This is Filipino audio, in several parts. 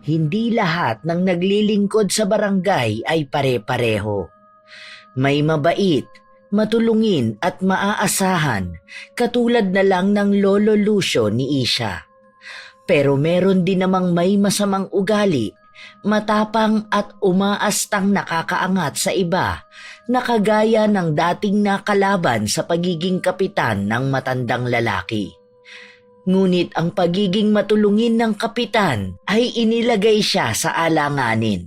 Hindi lahat ng naglilingkod sa barangay ay pare-pareho. May mabait, matulungin at maaasahan katulad na lang ng Lolo Lucio ni Isha. Pero meron din namang may masamang ugali, matapang at umaastang nakakaangat sa iba na kagaya ng dating nakalaban sa pagiging kapitan ng matandang lalaki. Ngunit ang pagiging matulungin ng kapitan ay inilagay siya sa alanganin.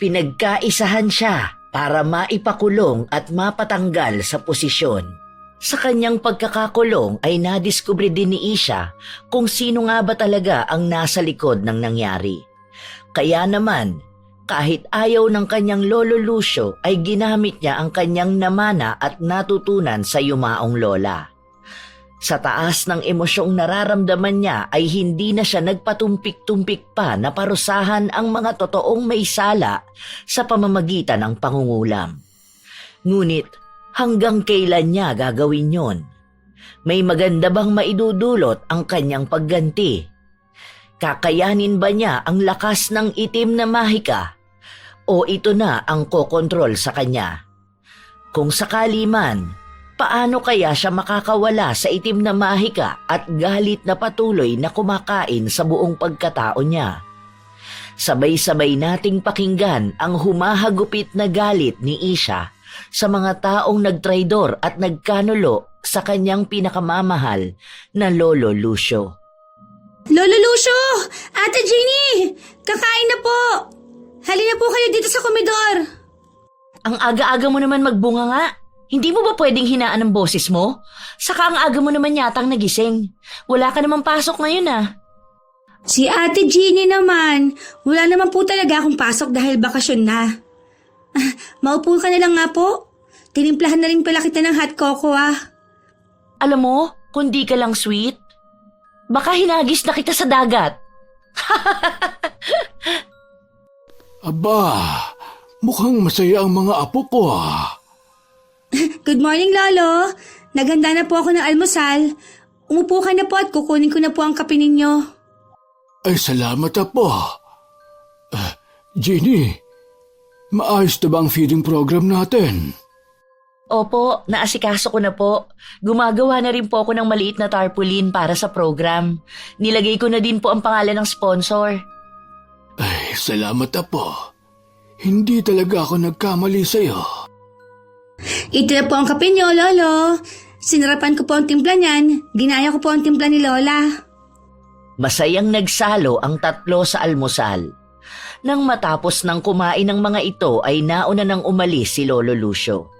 Pinagkaisahan siya para maipakulong at mapatanggal sa posisyon. Sa kanyang pagkakakulong ay nadiskubre din ni Isha kung sino nga ba talaga ang nasa likod ng nangyari. Kaya naman, kahit ayaw ng kanyang Lolo Lucio ay ginamit niya ang kanyang namana at natutunan sa yumaong lola. Sa taas ng emosyong nararamdaman niya ay hindi na siya nagpatumpik-tumpik pa na parusahan ang mga totoong may sala sa pamamagitan ng pangungulam. Ngunit hanggang kailan niya gagawin yon? May maganda bang maidudulot ang kanyang pagganti? Kakayanin ba niya ang lakas ng itim na mahika? O ito na ang kokontrol sa kanya? Kung sakali man, paano kaya siya makakawala sa itim na mahika at galit na patuloy na kumakain sa buong pagkatao niya? Sabay-sabay nating pakinggan ang humahagupit na galit ni Isha sa mga taong nagtraidor at nagkanulo sa kanyang pinakamamahal na Lolo Lucio. Lolo Lucio! Ate Jeannie! Kakain na po! Halina po kayo dito sa komedor! Ang aga-aga mo naman magbunga nga. Hindi mo ba pwedeng hinaan ang boses mo? Saka ang aga mo naman yatang nagising. Wala ka naman pasok ngayon ah. Si Ate Jeannie naman, wala naman po talaga akong pasok dahil bakasyon na. Maupo ka na lang nga po. Tinimplahan na rin pala kita ng hot cocoa ah. Alam mo, kung di ka lang sweet, baka hinagis na kita sa dagat. Aba, mukhang masaya ang mga apo ko ah. Good morning, Lolo. Naganda na po ako ng almusal. Umupo ka na po at kukunin ko na po ang kape ninyo. Ay, salamat apo. Jeannie, maayos na ba ang feeding program natin? Opo, naasikaso ko na po. Gumagawa na rin po ako ng maliit na tarpaulin para sa program. Nilagay ko na din po ang pangalan ng sponsor. Ay, salamat apo. Hindi talaga ako nagkamali sa'yo. Ito na po ang kape nyo, Lolo. Sinarapan ko po ang timpla niyan. Ginaya ko po ang timpla ni Lola. Masayang nagsalo ang tatlo sa almusal. Nang matapos ng kumain ng mga ito ay nauna nang umalis si Lolo Lucio.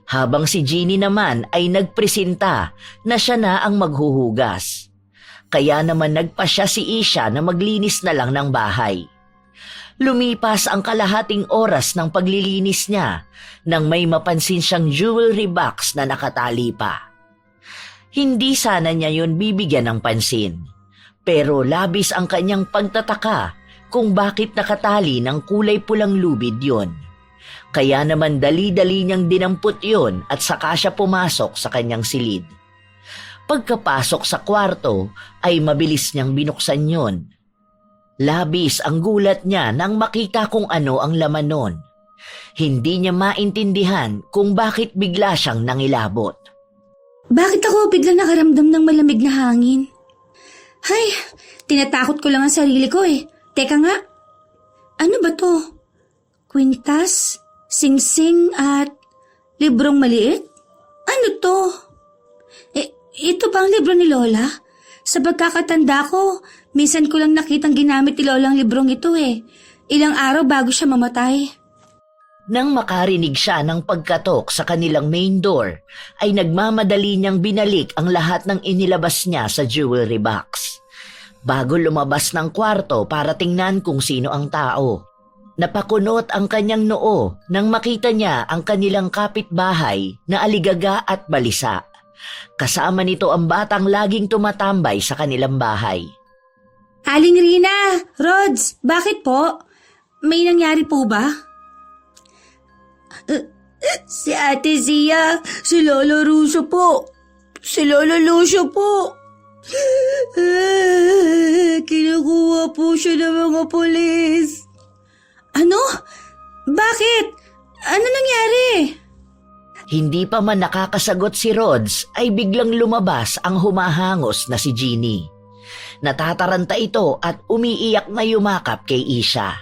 Habang si Jeannie naman ay nagpresenta na siya na ang maghuhugas. Kaya naman nagpasya si Isha na maglinis na lang ng bahay. Lumipas ang kalahating oras ng paglilinis niya nang may mapansin siyang jewelry box na nakatali pa. Hindi sana niya yun bibigyan ng pansin, pero labis ang kanyang pagtataka kung bakit nakatali ng kulay pulang lubid yon. Kaya naman dali-dali niyang dinampot yon at saka siya pumasok sa kanyang silid. Pagkapasok sa kwarto ay mabilis niyang binuksan yon. Labis ang gulat niya nang makita kung ano ang laman nun. Hindi niya maintindihan kung bakit bigla siyang nangilabot. Bakit ako biglang nakaramdam ng malamig na hangin? Hay, tinatakot ko lang ang sarili ko eh. Teka nga, ano ba to? Kwintas, singsing at librong maliit? Ano to? Ito ba ang libro ni Lola? Sa pagkakatanda ko, minsan ko lang nakitang ginamit ni Lola ang librong ito eh. Ilang araw bago siya mamatay. Nang makarinig siya ng pagkatok sa kanilang main door, ay nagmamadali niyang binalik ang lahat ng inilabas niya sa jewelry box. Bago lumabas ng kwarto para tingnan kung sino ang tao, napakunot ang kanyang noo nang makita niya ang kanilang kapitbahay na aligaga at balisa. Kasama nito ang batang laging tumatambay sa kanilang bahay. Aling Rina, Rods, bakit po? May nangyari po ba? Si Ate Zia, si Lolo Lucio po. Si Lolo Lucio po. Kinukuha po siya ng mga pulis. Ano? Bakit? Ano nangyari? Hindi pa man nakakasagot si Rods ay biglang lumabas ang humahangos na si Jeannie. Natataranta ito at umiiyak na yumakap kay Isha.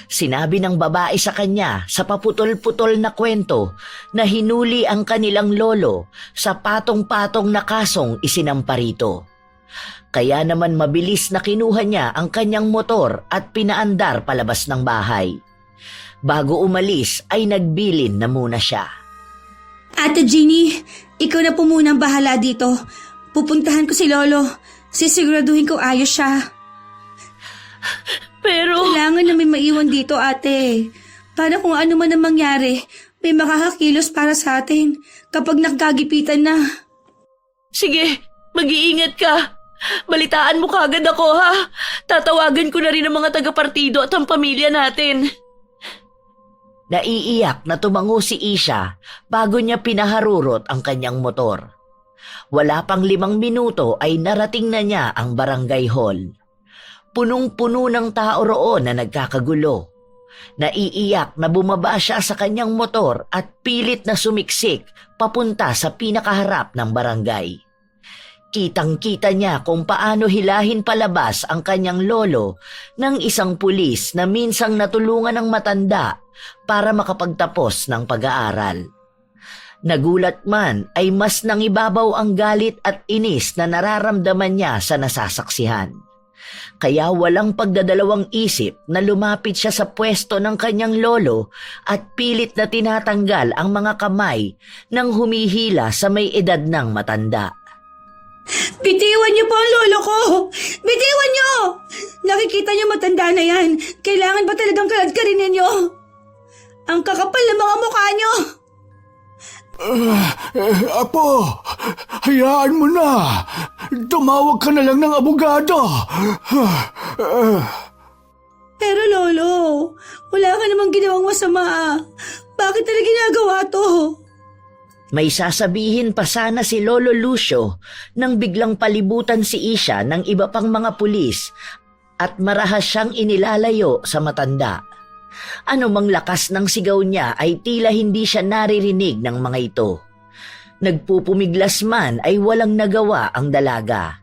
Sinabi ng babae sa kanya sa paputol-putol na kwento na hinuli ang kanilang lolo sa patong-patong na kasong isinampa rito. Kaya naman mabilis na kinuha niya ang kanyang motor at pinaandar palabas ng bahay. Bago umalis ay nagbilin na muna siya. Ate Jeannie, ikaw na po muna ang bahala dito. Pupuntahan ko si Lolo. Sisiguraduhin ko ayos siya. Pero... Kailangan na may maiwan dito, ate. Para kung ano man ang mangyari, may makakakilos para sa atin kapag nagkagipitan na. Sige, mag-iingat ka. Balitaan mo kagad ako, ha? Tatawagan ko na rin ang mga taga-partido at ang pamilya natin. Naiiyak na tumango si Isha bago niya pinaharurot ang kanyang motor. Wala pang 5 minuto ay narating na niya ang barangay hall. Punong-puno ng tao roon na nagkakagulo. Naiiyak na bumaba siya sa kanyang motor at pilit na sumiksik papunta sa pinakaharap ng barangay. Kitang-kita niya kung paano hilahin palabas ang kanyang lolo ng isang pulis na minsang natulungan ng matanda para makapagtapos ng pag-aaral. Nagulat man ay mas nangibabaw ang galit at inis na nararamdaman niya sa nasasaksihan. Kaya walang pagdadalawang isip na lumapit siya sa pwesto ng kanyang lolo at pilit na tinatanggal ang mga kamay ng humihila sa may edad ng matanda. Bitiwan niyo po ang lolo ko! Bitiwan niyo! Nakikita niyo matanda na yan. Kailangan ba talagang kaladkarinin niyo? Ang kakapal ng mga mukha niyo! Apo, hayaan mo na. Tumawag ka na lang ng abogado. Pero lolo, wala ka namang ginawang masama. Bakit talaga ginagawa to? May sasabihin pa sana si Lolo Lucio nang biglang palibutan si Isha ng iba pang mga pulis at marahas siyang inilalayo sa matanda. Ano mang lakas ng sigaw niya ay tila hindi siya naririnig ng mga ito. Nagpupumiglas man ay walang nagawa ang dalaga.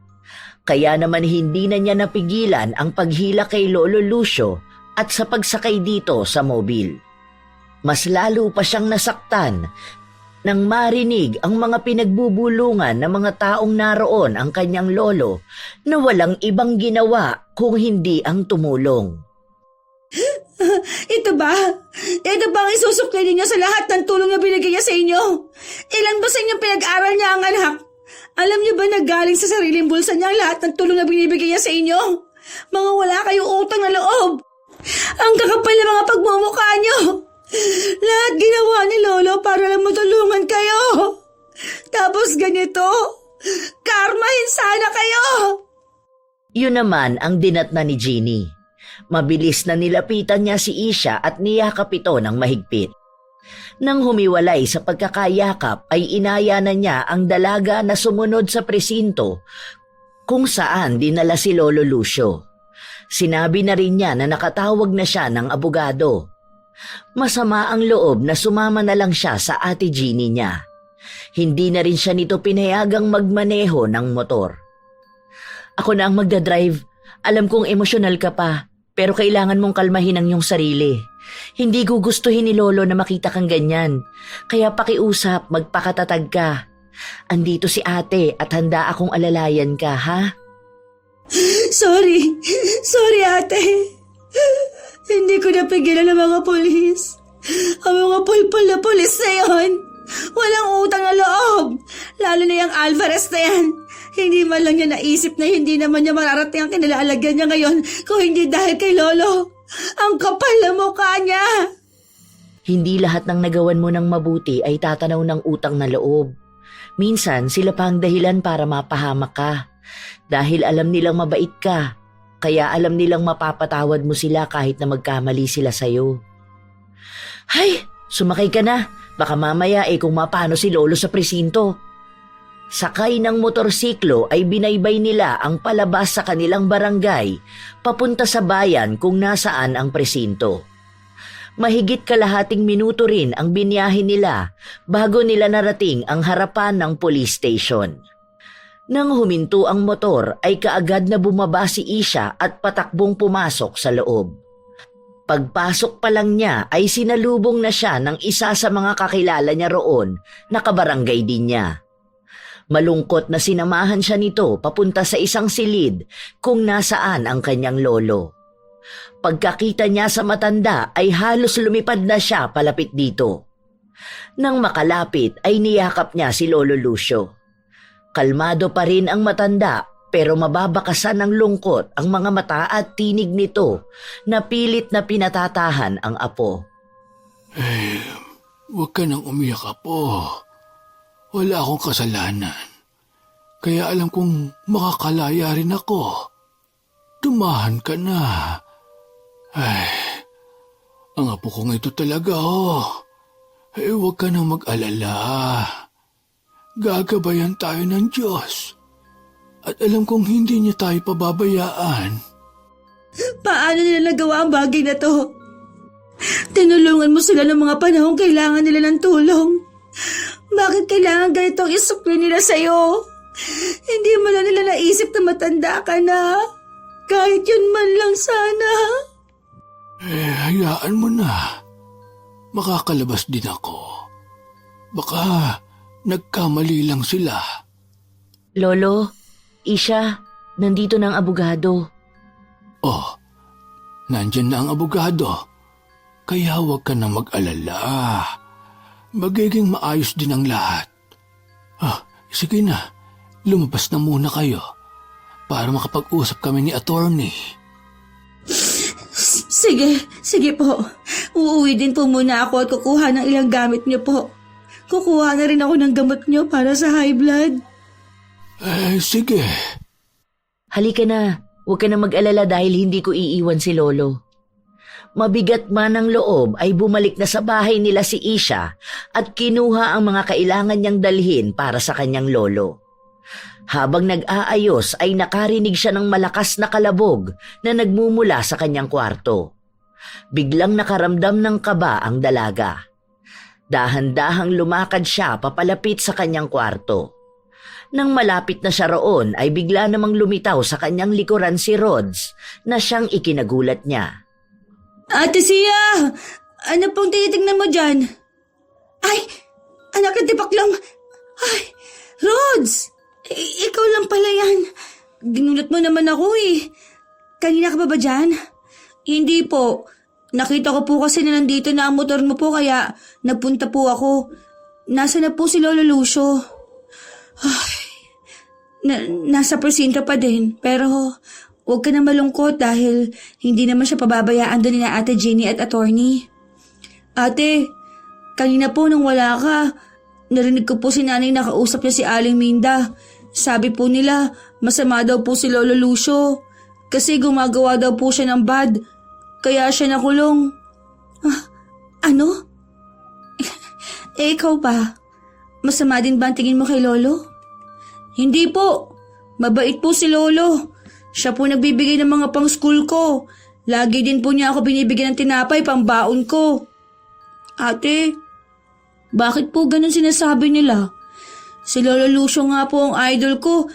Kaya naman hindi na niya napigilan ang paghila kay Lolo Lucio at sa pagsakay dito sa mobil. Mas lalo pa siyang nasaktan nang marinig ang mga pinagbubulungan ng mga taong naroon ang kanyang lolo na walang ibang ginawa kung hindi ang tumulong. Ito ba? Ito ba ang isusukli ninyo sa lahat ng tulong na binigay niya sa inyo? Ilan ba sa inyong pinag-aral niya ang anak? Alam niyo ba na galing sa sariling bulsa niya ang lahat ng tulong na binibigay niya sa inyo? Mga wala kayong utang na loob. Ang kakapal na mga pagmumukha niyo. Lahat ginawa ni Lolo para lang matulungan kayo. Tapos ganito, karmahin sana kayo. Yun naman ang dinatna ni Jeannie. Mabilis na nilapitan niya si Isha at niyakap ito ng mahigpit. Nang humiwalay sa pagkakayakap ay inaya na niya ang dalaga na sumunod sa presinto kung saan dinala si Lolo Lucio. Sinabi na rin niya na nakatawag na siya ng abogado. Masama ang loob na sumama na lang siya sa ate Jeannie niya. Hindi na rin siya nito pinayagang magmaneho ng motor. Ako na ang magdadrive. Alam kong emosyonal ka pa, pero kailangan mong kalmahin ang iyong sarili. Hindi gugustuhin ni Lolo na makita kang ganyan. Kaya pakiusap, magpakatatag ka. Andito si ate at handa akong alalayan ka, ha? Sorry ate. Hindi ko napigilan ang mga polis. Ang mga pulpul na polis na yon. Walang utang na loob. Lalo na yung Alvarez na yan. Hindi man lang niya naisip na hindi naman niya mararating ang kinilalagyan niya ngayon kung hindi dahil kay Lolo. Ang kapal na mukha niya. Hindi lahat ng nagawan mo ng mabuti ay tatanaw ng utang na loob. Minsan sila pa ang dahilan para mapahamak ka. Dahil alam nilang mabait ka. Kaya alam nilang mapapatawad mo sila kahit na magkamali sila sa'yo. Hay, sumakay ka na. Baka mamaya kung mapano si Lolo sa presinto. Sakay ng motorsiklo ay binaybay nila ang palabas sa kanilang barangay papunta sa bayan kung nasaan ang presinto. Mahigit kalahating minuto rin ang biniyahe nila bago nila narating ang harapan ng police station. Nang huminto ang motor ay kaagad na bumaba si Isha at patakbong pumasok sa loob. Pagpasok pa lang niya ay sinalubong na siya ng isa sa mga kakilala niya roon na kabarangay din niya. Malungkot na sinamahan siya nito papunta sa isang silid kung nasaan ang kanyang lolo. Pagkakita niya sa matanda ay halos lumipad na siya palapit dito. Nang makalapit ay niyakap niya si Lolo Lucio. Kalmado pa rin ang matanda pero mababakasan ng lungkot ang mga mata at tinig nito na pilit na pinatatahan ang apo. Huwag ka nang umiyak, Apo. Wala akong kasalanan. Kaya alam kong makakalaya rin ako. Tumahan ka na. Ang apo kong ito talaga, huwag ka nang mag-alala. Gagabayan tayo ng Diyos. At alam kong hindi niya tayo pababayaan. Paano nila nagawa ang bagay na to? Tinulungan mo sila ng mga panahong kailangan nila ng tulong. Bakit kailangan ganitong isukli nila sa'yo? Hindi mo na nila naisip na matanda ka na. Kahit yun man lang sana. Hayaan mo na. Makakalabas din ako. Baka nagkamali lang sila. Lolo, Isha, nandito na ang abogado. Nandyan na ang abogado. Kaya huwag ka na mag-alala. Magiging maayos din ang lahat. Sige na. Lumabas na muna kayo para makapag-usap kami ni attorney. Sige po. Uuwi din po muna ako at kukuha ng ilang gamit niyo po. Kukuha na rin ako ng gamot niyo para sa high blood. Sige. Halika na, huwag ka na mag-alala dahil hindi ko iiwan si Lolo. Mabigat man ang loob ay bumalik na sa bahay nila si Isha at kinuha ang mga kailangan niyang dalhin para sa kanyang lolo. Habang nag-aayos ay nakarinig siya ng malakas na kalabog na nagmumula sa kanyang kwarto. Biglang nakaramdam ng kaba ang dalaga. Dahan-dahang lumakad siya papalapit sa kanyang kwarto. Nang malapit na siya roon ay bigla namang lumitaw sa kanyang likuran si Rods na siyang ikinagulat niya. Ate Sia! Ano pong tinitingnan mo dyan? Ay! Anak na tipaklong! Ay! Rods! Ikaw lang pala yan. Ginulat mo naman ako eh. Kanina ka ba dyan? Hindi po. Nakita ko po kasi na nandito na ang motor mo po kaya napunta po ako. Nasa na po si Lolo Lucio? Ay, nasa presinto pa din pero huwag ka na malungkot dahil hindi naman siya pababayaan doon ni Ate Jenny at attorney. Ate, kanina po nung wala ka, narinig ko po si nanay nakausap niya si Aling Minda. Sabi po nila, masama daw po si Lolo Lucio kasi gumagawa daw po siya ng bad, kaya siya nakulong. Ano? Ikaw ba? Masama din ba ang tingin mo kay Lolo? Hindi po. Mabait po si Lolo. Siya po nagbibigay ng mga pang-school ko. Lagi din po niya ako binibigyan ng tinapay pambaon ko. Ate, bakit po ganun sinasabi nila? Si Lolo Lucio nga po ang idol ko.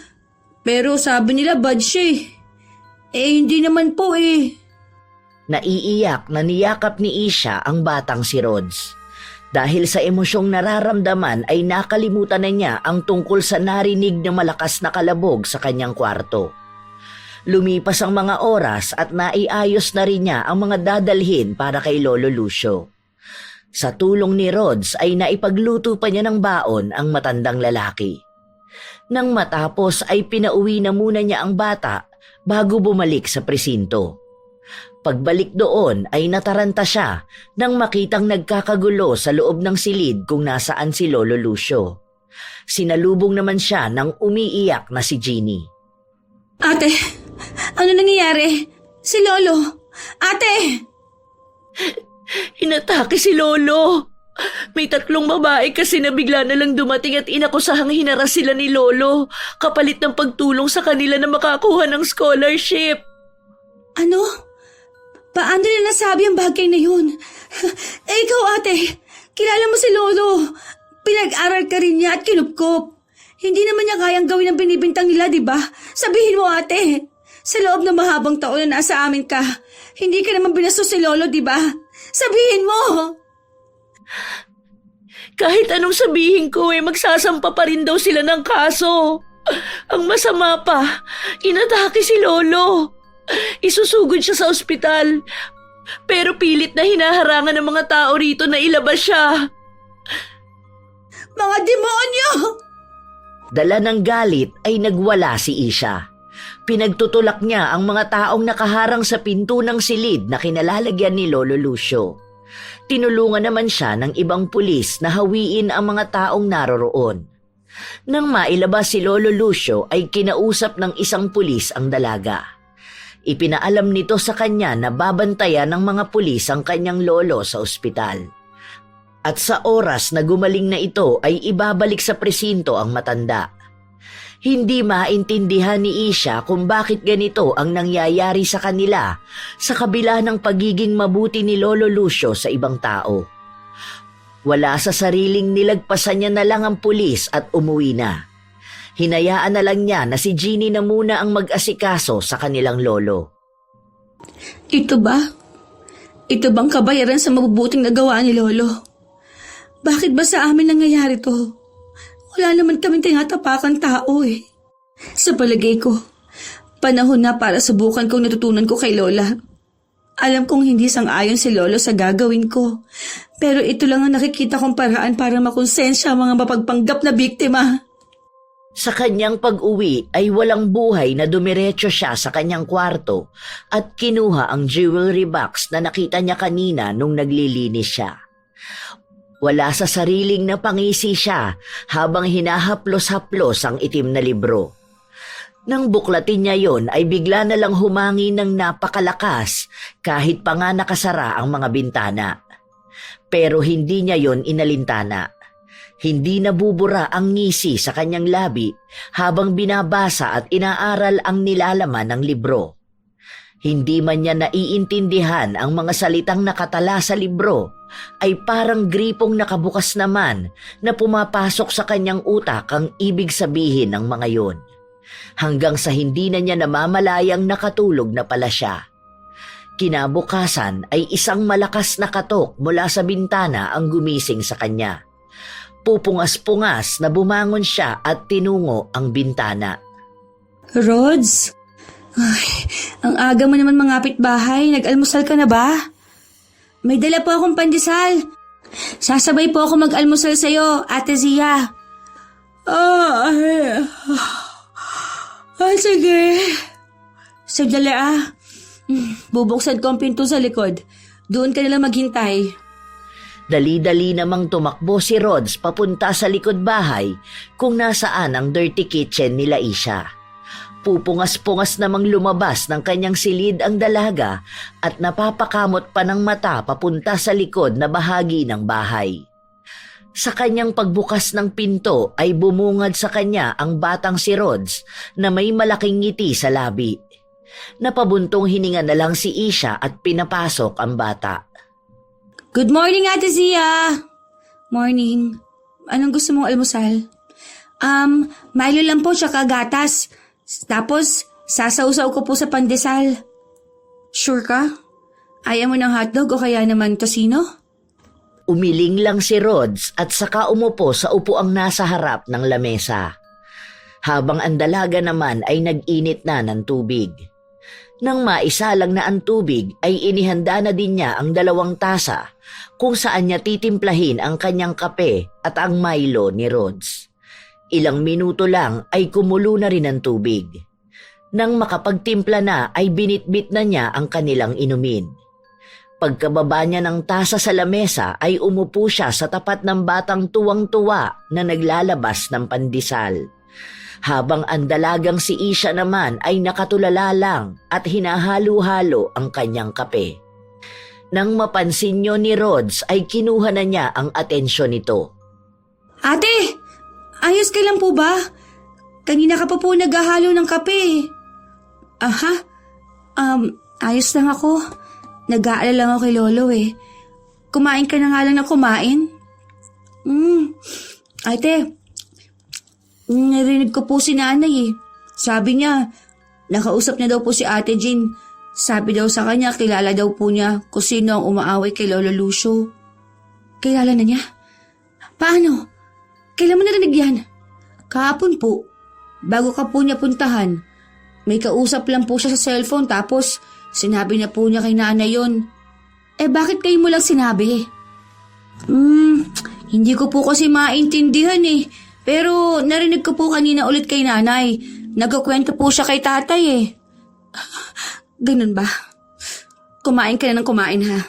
Pero sabi nila bad siya hindi naman po Naiiyak na niyakap ni Isha ang batang si Rods. Dahil sa emosyong nararamdaman ay nakalimutan na niya ang tungkol sa narinig na malakas na kalabog sa kanyang kwarto. Lumipas ang mga oras at naiayos na rin niya ang mga dadalhin para kay Lolo Lucio. Sa tulong ni Rods ay naipagluto pa niya ng baon ang matandang lalaki. Nang matapos ay pinauwi na muna niya ang bata bago bumalik sa presinto. Pagbalik doon ay nataranta siya nang makitang nagkakagulo sa loob ng silid kung nasaan si Lolo Lucio. Sinalubong naman siya ng umiiyak na si Jeannie. Ate, ano nangyayari? Si Lolo! Ate! Inatake si Lolo! May 3 babae kasi na bigla na lang dumating at inakusahang hinaras sila ni Lolo kapalit ng pagtulong sa kanila na makakuha ng scholarship. Ano? Paano nila nasabi ang bagay na yun? Ikaw ate, kilala mo si Lolo. Pinag-aral ka rin niya at kinupkop. Hindi naman niya kayang gawin ang binibintang nila, di ba? Sabihin mo ate, sa loob ng mahabang taon na nasa amin ka, hindi ka naman binastos si Lolo, di ba? Sabihin mo! Kahit anong sabihin ko magsasampa pa rin daw sila ng kaso. Ang masama pa, inatake si Lolo. Isusugod siya sa ospital. Pero pilit na hinaharangan ng mga tao rito na ilabas siya. Mga demonyo! Dala ng galit ay nagwala si Isha. Pinagtutulak niya ang mga taong nakaharang sa pinto ng silid na kinalalagyan ni Lolo Lucio. Tinulungan naman siya ng ibang pulis na hawiin ang mga taong naroroon. Nang mailabas si Lolo Lucio ay kinausap ng isang pulis ang dalaga. Ipinaalam nito sa kanya na babantayan ng mga pulis ang kanyang lolo sa ospital. At sa oras na gumaling na ito ay ibabalik sa presinto ang matanda. Hindi maintindihan ni Isha kung bakit ganito ang nangyayari sa kanila sa kabila ng pagiging mabuti ni Lolo Lucio sa ibang tao. Wala sa sariling nilagpasan niya na lang ang pulis at umuwi na. Hinayaan na lang niya na si Jeannie na muna ang mag-asikaso sa kanilang lolo. Ito ba? Ito bang kabayaran sa mabubuting nagawa ni Lolo? Bakit ba sa amin nangyayari to? Wala naman kaming tinatapakan tao eh. Sa palagay ko, panahon na para subukan kong natutunan ko kay Lola. Alam kong hindi sang-ayon si Lolo sa gagawin ko. Pero ito lang ang nakikita kong paraan para makonsensya ang mga mapagpanggap na biktima. Sa kanyang pag-uwi ay walang buhay na dumiretso siya sa kanyang kwarto at kinuha ang jewelry box na nakita niya kanina nung naglilinis siya. Wala sa sariling napangisi siya habang hinahaplos-haplos ang itim na libro. Nang buklatin niya yon ay bigla na lang humangi ng napakalakas kahit pa nga nakasara ang mga bintana. Pero hindi niya yon inalintana. Hindi nabubura ang ngisi sa kanyang labi habang binabasa at inaaral ang nilalaman ng libro. Hindi man niya naiintindihan ang mga salitang nakatala sa libro, ay parang gripong nakabukas naman na pumapasok sa kanyang utak ang ibig sabihin ng mga yon. Hanggang sa hindi na niya namamalayang nakatulog na pala siya. Kinabukasan ay isang malakas na katok mula sa bintana ang gumising sa kanya. Pupungas-pungas na bumangon siya at tinungo ang bintana. Rods? Ay, ang aga mo naman mangapit bahay. Nag-almusal ka na ba? May dala po akong pandesal. Sasabay po ako mag-almusal sa'yo, Ate Zia. Sige. Sagdali Bubuksan ko ang pinto sa likod. Doon ka nalang maghintay. Dali-dali namang tumakbo si Rods papunta sa likod bahay kung nasaan ang dirty kitchen nila Isha. Pupungas-pungas namang lumabas ng kanyang silid ang dalaga at napapakamot pa ng mata papunta sa likod na bahagi ng bahay. Sa kanyang pagbukas ng pinto ay bumungad sa kanya ang batang si Rods na may malaking ngiti sa labi. Napabuntong hininga na lang si Isha at pinapasok ang bata. Good morning, Ate Zia! Morning. Anong gusto mong almusal? Milo lang po tsaka gatas. Tapos, sasausaw ko po sa pandesal. Sure ka? Ayaw mo ng hotdog o kaya naman tosino? Umiling lang si Rods at saka umupo sa upuang nasa harap ng lamesa. Habang ang dalaga naman ay nag-init na ng tubig. Nang maisalang na ang tubig ay inihanda na din niya ang 2 tasa kung saan niya titimplahin ang kanyang kape at ang Milo ni Rods. Ilang minuto lang ay kumulo na rin ang tubig. Nang makapagtimpla na ay binitbit na niya ang kanilang inumin. Pagkababa niya ng tasa sa lamesa ay umupo siya sa tapat ng batang tuwang-tuwa na naglalabas ng pandesal. Habang ang dalagang si Isha naman ay nakatulala lang at hinahalo-halo ang kanyang kape. Nang mapansin niyo ni Rods ay kinuha na niya ang atensyon nito. Ate, ayos ka lang po ba? Kanina ka pa po naghahalo ng kape. Aha, ayos lang ako. Nag-aalala lang ako kay Lolo eh. Kumain ka na nga lang na kumain. Ate, narinig ko po si nanay eh. Sabi niya, nakausap niya daw po si Ate Jean. Sabi daw sa kanya, kilala daw po niya kung sino ang umaaway kay Lolo Lucio. Kilala na niya? Paano? Kailan mo narinig yan? Kahapon po, bago ka po niya puntahan. May kausap lang po siya sa cellphone tapos sinabi na po niya kay nanay yon. Bakit kayo mo lang sinabi? Hindi ko po kasi maintindihan eh. Pero narinig ko po kanina ulit kay nanay. Nagkukwento po siya kay tatay eh. Ganun ba? Kumain ka na ng kumain ha?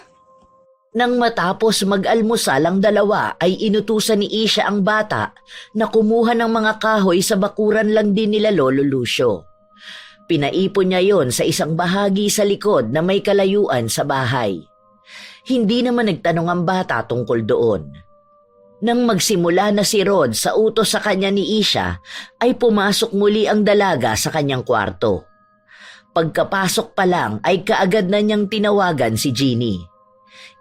Nang matapos mag-almusal ang dalawa ay inutusan ni Isha ang bata na kumuha ng mga kahoy sa bakuran lang din nila Lolo Lucio. Pinaipon niya yon sa isang bahagi sa likod na may kalayuan sa bahay. Hindi naman nagtanong ang bata tungkol doon. Nang magsimula na si Rod sa utos sa kanya ni Isha, ay pumasok muli ang dalaga sa kanyang kwarto. Pagkapasok pa lang ay kaagad na niyang tinawagan si Jeannie.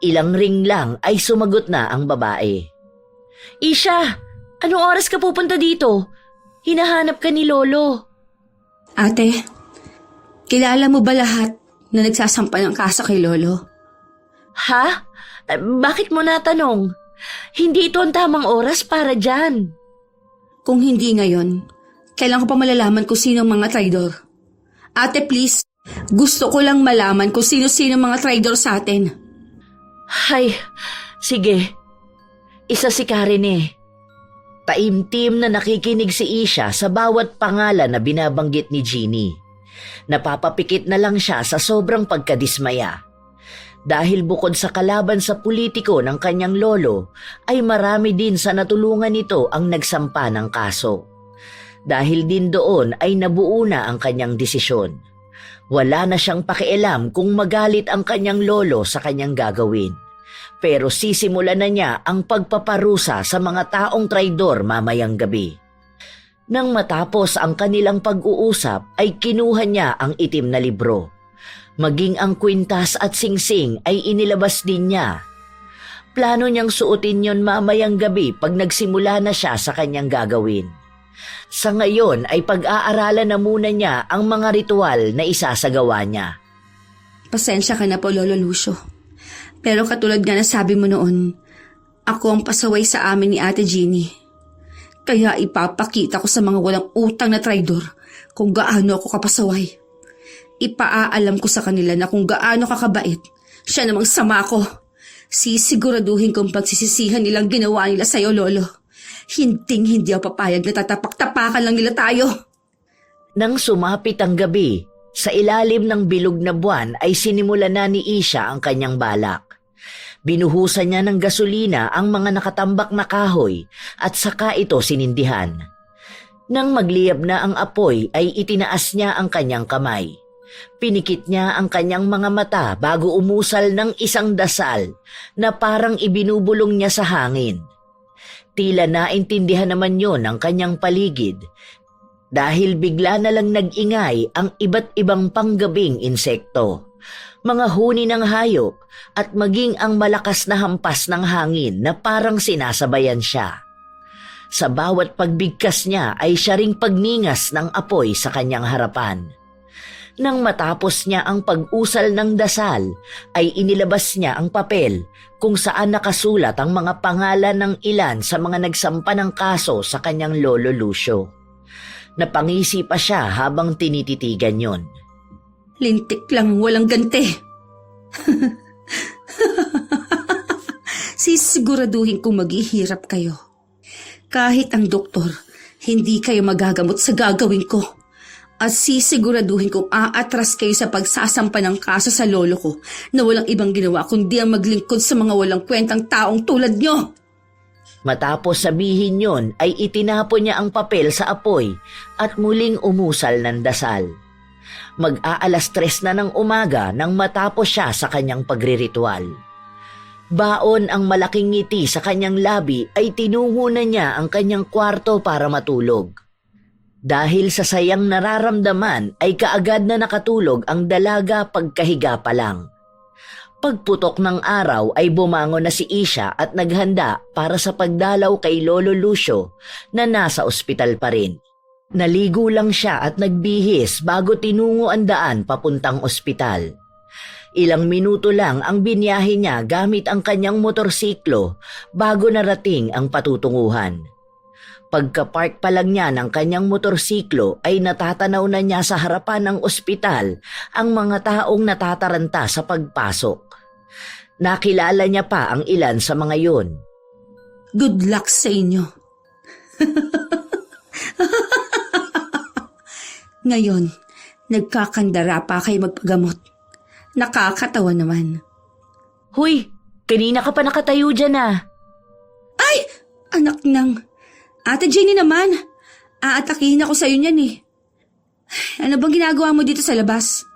Ilang ring lang ay sumagot na ang babae. Isha, anong oras ka pupunta dito? Hinahanap ka ni Lolo. Ate, kilala mo ba lahat na nagsasampa ng kaso kay Lolo? Ha? Bakit mo natanong? Hindi ito ang tamang oras para dyan. Kung hindi ngayon, kailan ko pa malalaman kung sino ang mga traidor? Ate please, gusto ko lang malaman kung sino-sino mga traidor sa atin. Ay, sige. Isa si Karen eh. Taimtim na nakikinig si Isha sa bawat pangalan na binabanggit ni Jeannie. Napapapikit na lang siya sa sobrang pagkadismaya. Dahil bukod sa kalaban sa politiko ng kanyang lolo, ay marami din sa natulungan nito ang nagsampa ng kaso. Dahil din doon ay nabuo na ang kanyang desisyon. Wala na siyang pakialam kung magalit ang kanyang lolo sa kanyang gagawin. Pero sisimulan na niya ang pagpaparusa sa mga taong traidor mamayang gabi. Nang matapos ang kanilang pag-uusap ay kinuha niya ang itim na libro. Maging ang kwintas at singsing ay inilabas din niya. Plano niyang suotin yon mamayang gabi pag nagsimula na siya sa kanyang gagawin. Sa ngayon ay pag-aaralan na muna niya ang mga ritual na isasagawa niya. Pasensya ka na po, Lolo Lucio. Pero katulad nga na sabi mo noon, ako ang pasaway sa amin ni Ate Jeannie. Kaya ipapakita ko sa mga walang utang na traidor kung gaano ako kapasaway. Ipaaalam ko sa kanila na kung gaano kakabait, siya namang sama ko. Sisiguraduhin kong pagsisisihan nilang ginawa nila sa'yo, Lolo. Hindi ako papayag na tatapak-tapakan lang nila tayo. Nang sumapit ang gabi, sa ilalim ng bilog na buwan ay sinimula na ni Isha ang kanyang balak. Binuhusan niya ng gasolina ang mga nakatambak na kahoy at saka ito sinindihan. Nang magliyab na ang apoy ay itinaas niya ang kanyang kamay. Pinikit niya ang kanyang mga mata bago umusal ng isang dasal na parang ibinubulong niya sa hangin. Tila naintindihan naman yon ng kanyang paligid dahil bigla na lang nag-ingay ang iba't ibang panggabing insekto, mga huni ng hayop at maging ang malakas na hampas ng hangin na parang sinasabayan siya. Sa bawat pagbigkas niya ay siya ring pagningas ng apoy sa kanyang harapan. Nang matapos niya ang pag-usal ng dasal, ay inilabas niya ang papel kung saan nakasulat ang mga pangalan ng ilan sa mga nagsampa ng kaso sa kanyang Lolo Lucio. Napangisi pa siya habang tinititigan yon. Lintik lang, walang ganti. Sisiguraduhin kong maghihirap kayo. Kahit ang doktor, hindi kayo magagamot sa gagawin ko. At sisiguraduhin kong aatras kayo sa pagsasampa ng kaso sa lolo ko na walang ibang ginawa kundi ang maglingkod sa mga walang kwentang taong tulad nyo. Matapos sabihin yon ay itinapon niya ang papel sa apoy at muling umusal ng dasal. Mag-aalas 3 na ng umaga nang matapos siya sa kanyang pagriritual. Baon ang malaking ngiti sa kanyang labi ay tinungo na niya ang kanyang kwarto para matulog. Dahil sa sayang nararamdaman ay kaagad na nakatulog ang dalaga pagkahiga pa lang. Pagputok ng araw ay bumangon na si Isha at naghanda para sa pagdalaw kay Lolo Lucio na nasa ospital pa rin. Naligo lang siya at nagbihis bago tinungo ang daan papuntang ospital. Ilang minuto lang ang binyahe niya gamit ang kanyang motorsiklo bago narating ang patutunguhan. Pagka-park pa lang niya ng kanyang motorsiklo ay natatanaw na niya sa harapan ng ospital ang mga taong natataranta sa pagpasok. Nakilala niya pa ang ilan sa mga yon. Good luck sa inyo. Ngayon, nagkakandara pa kayo magpagamot. Nakakatawa naman. Huy, kanina ka pa nakatayo dyan ah. Ay! Anak ng... Ate Jenny naman, aatakihin ako sa'yo niyan eh. Ano bang ginagawa mo dito sa labas?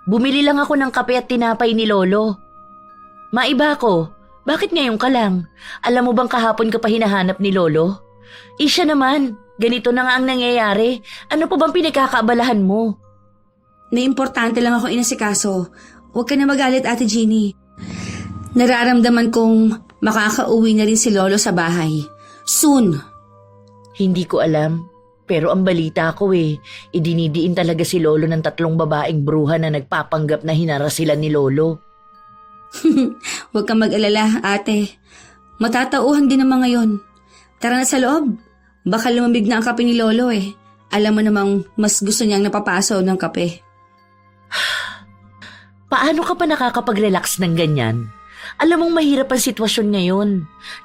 Bumili lang ako ng kape at tinapay ni Lolo. Maiba ko, bakit ngayon ka lang? Alam mo bang kahapon ka pa hinahanap ni Lolo? Isya naman, ganito na nga ang nangyayari. Ano pa bang pinagkakaabalahan mo? Naimportante lang ako inasikaso. Huwag ka na magalit, Ate Jenny. Nararamdaman kong makakauwi na rin si Lolo sa bahay. Soon. Hindi ko alam, pero ang balita ko idinidiin talaga si Lolo ng 3 babaeng bruha na nagpapanggap na hinara sila ni Lolo. Huwag kang mag-alala, ate. Matatauhan din naman ngayon. Tara na sa loob. Baka lumamig na ang kape ni Lolo eh. Alam mo namang mas gusto niyang napapaso ng kape. Paano ka pa nakakapag-relax ng ganyan? Alam mong mahirap ang sitwasyon ngayon,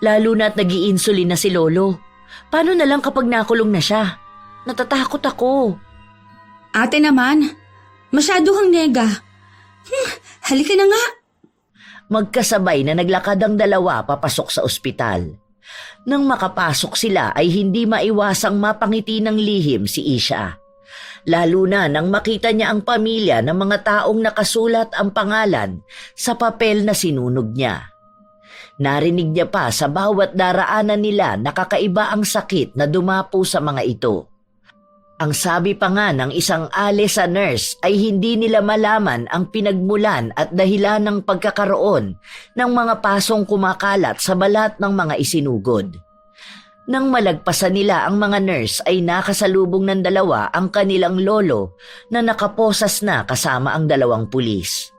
lalo na at nag-i-insulin na si Lolo. Paano na lang kapag nakulong na siya? Natatakot ako. Ate naman, masyado kang nega. Halika na nga. Magkasabay na naglakad ang dalawa papasok sa ospital. Nang makapasok sila ay hindi maiwasang mapangiti ng lihim si Isha. Lalo na nang makita niya ang pamilya ng mga taong nakasulat ang pangalan sa papel na sinunog niya. Narinig niya pa sa bawat daraanan nila na kakaiba ang sakit na dumapo sa mga ito. Ang sabi pa nga ng isang ale sa nurse ay hindi nila malaman ang pinagmulan at dahilan ng pagkakaroon ng mga pasong kumakalat sa balat ng mga isinugod. Nang malagpasan nila ang mga nurse ay nakasalubong ng dalawa ang kanilang lolo na nakaposas na kasama ang 2 pulis.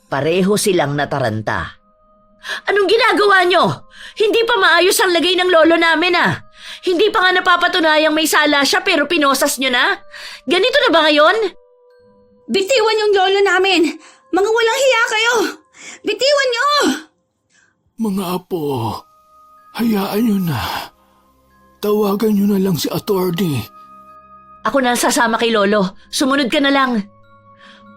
Pareho silang nataranta. Anong ginagawa nyo? Hindi pa maayos ang lagay ng lolo namin ah. Hindi pa nga napapatunayang may sala siya pero pinosas nyo na? Ganito na ba ngayon? Bitiwan yung lolo namin. Mga walang hiya kayo. Bitiwan nyo. Mga apo, hayaan nyo na. Tawagan nyo na lang si attorney. Ako na sasama kay Lolo. Sumunod ka na lang.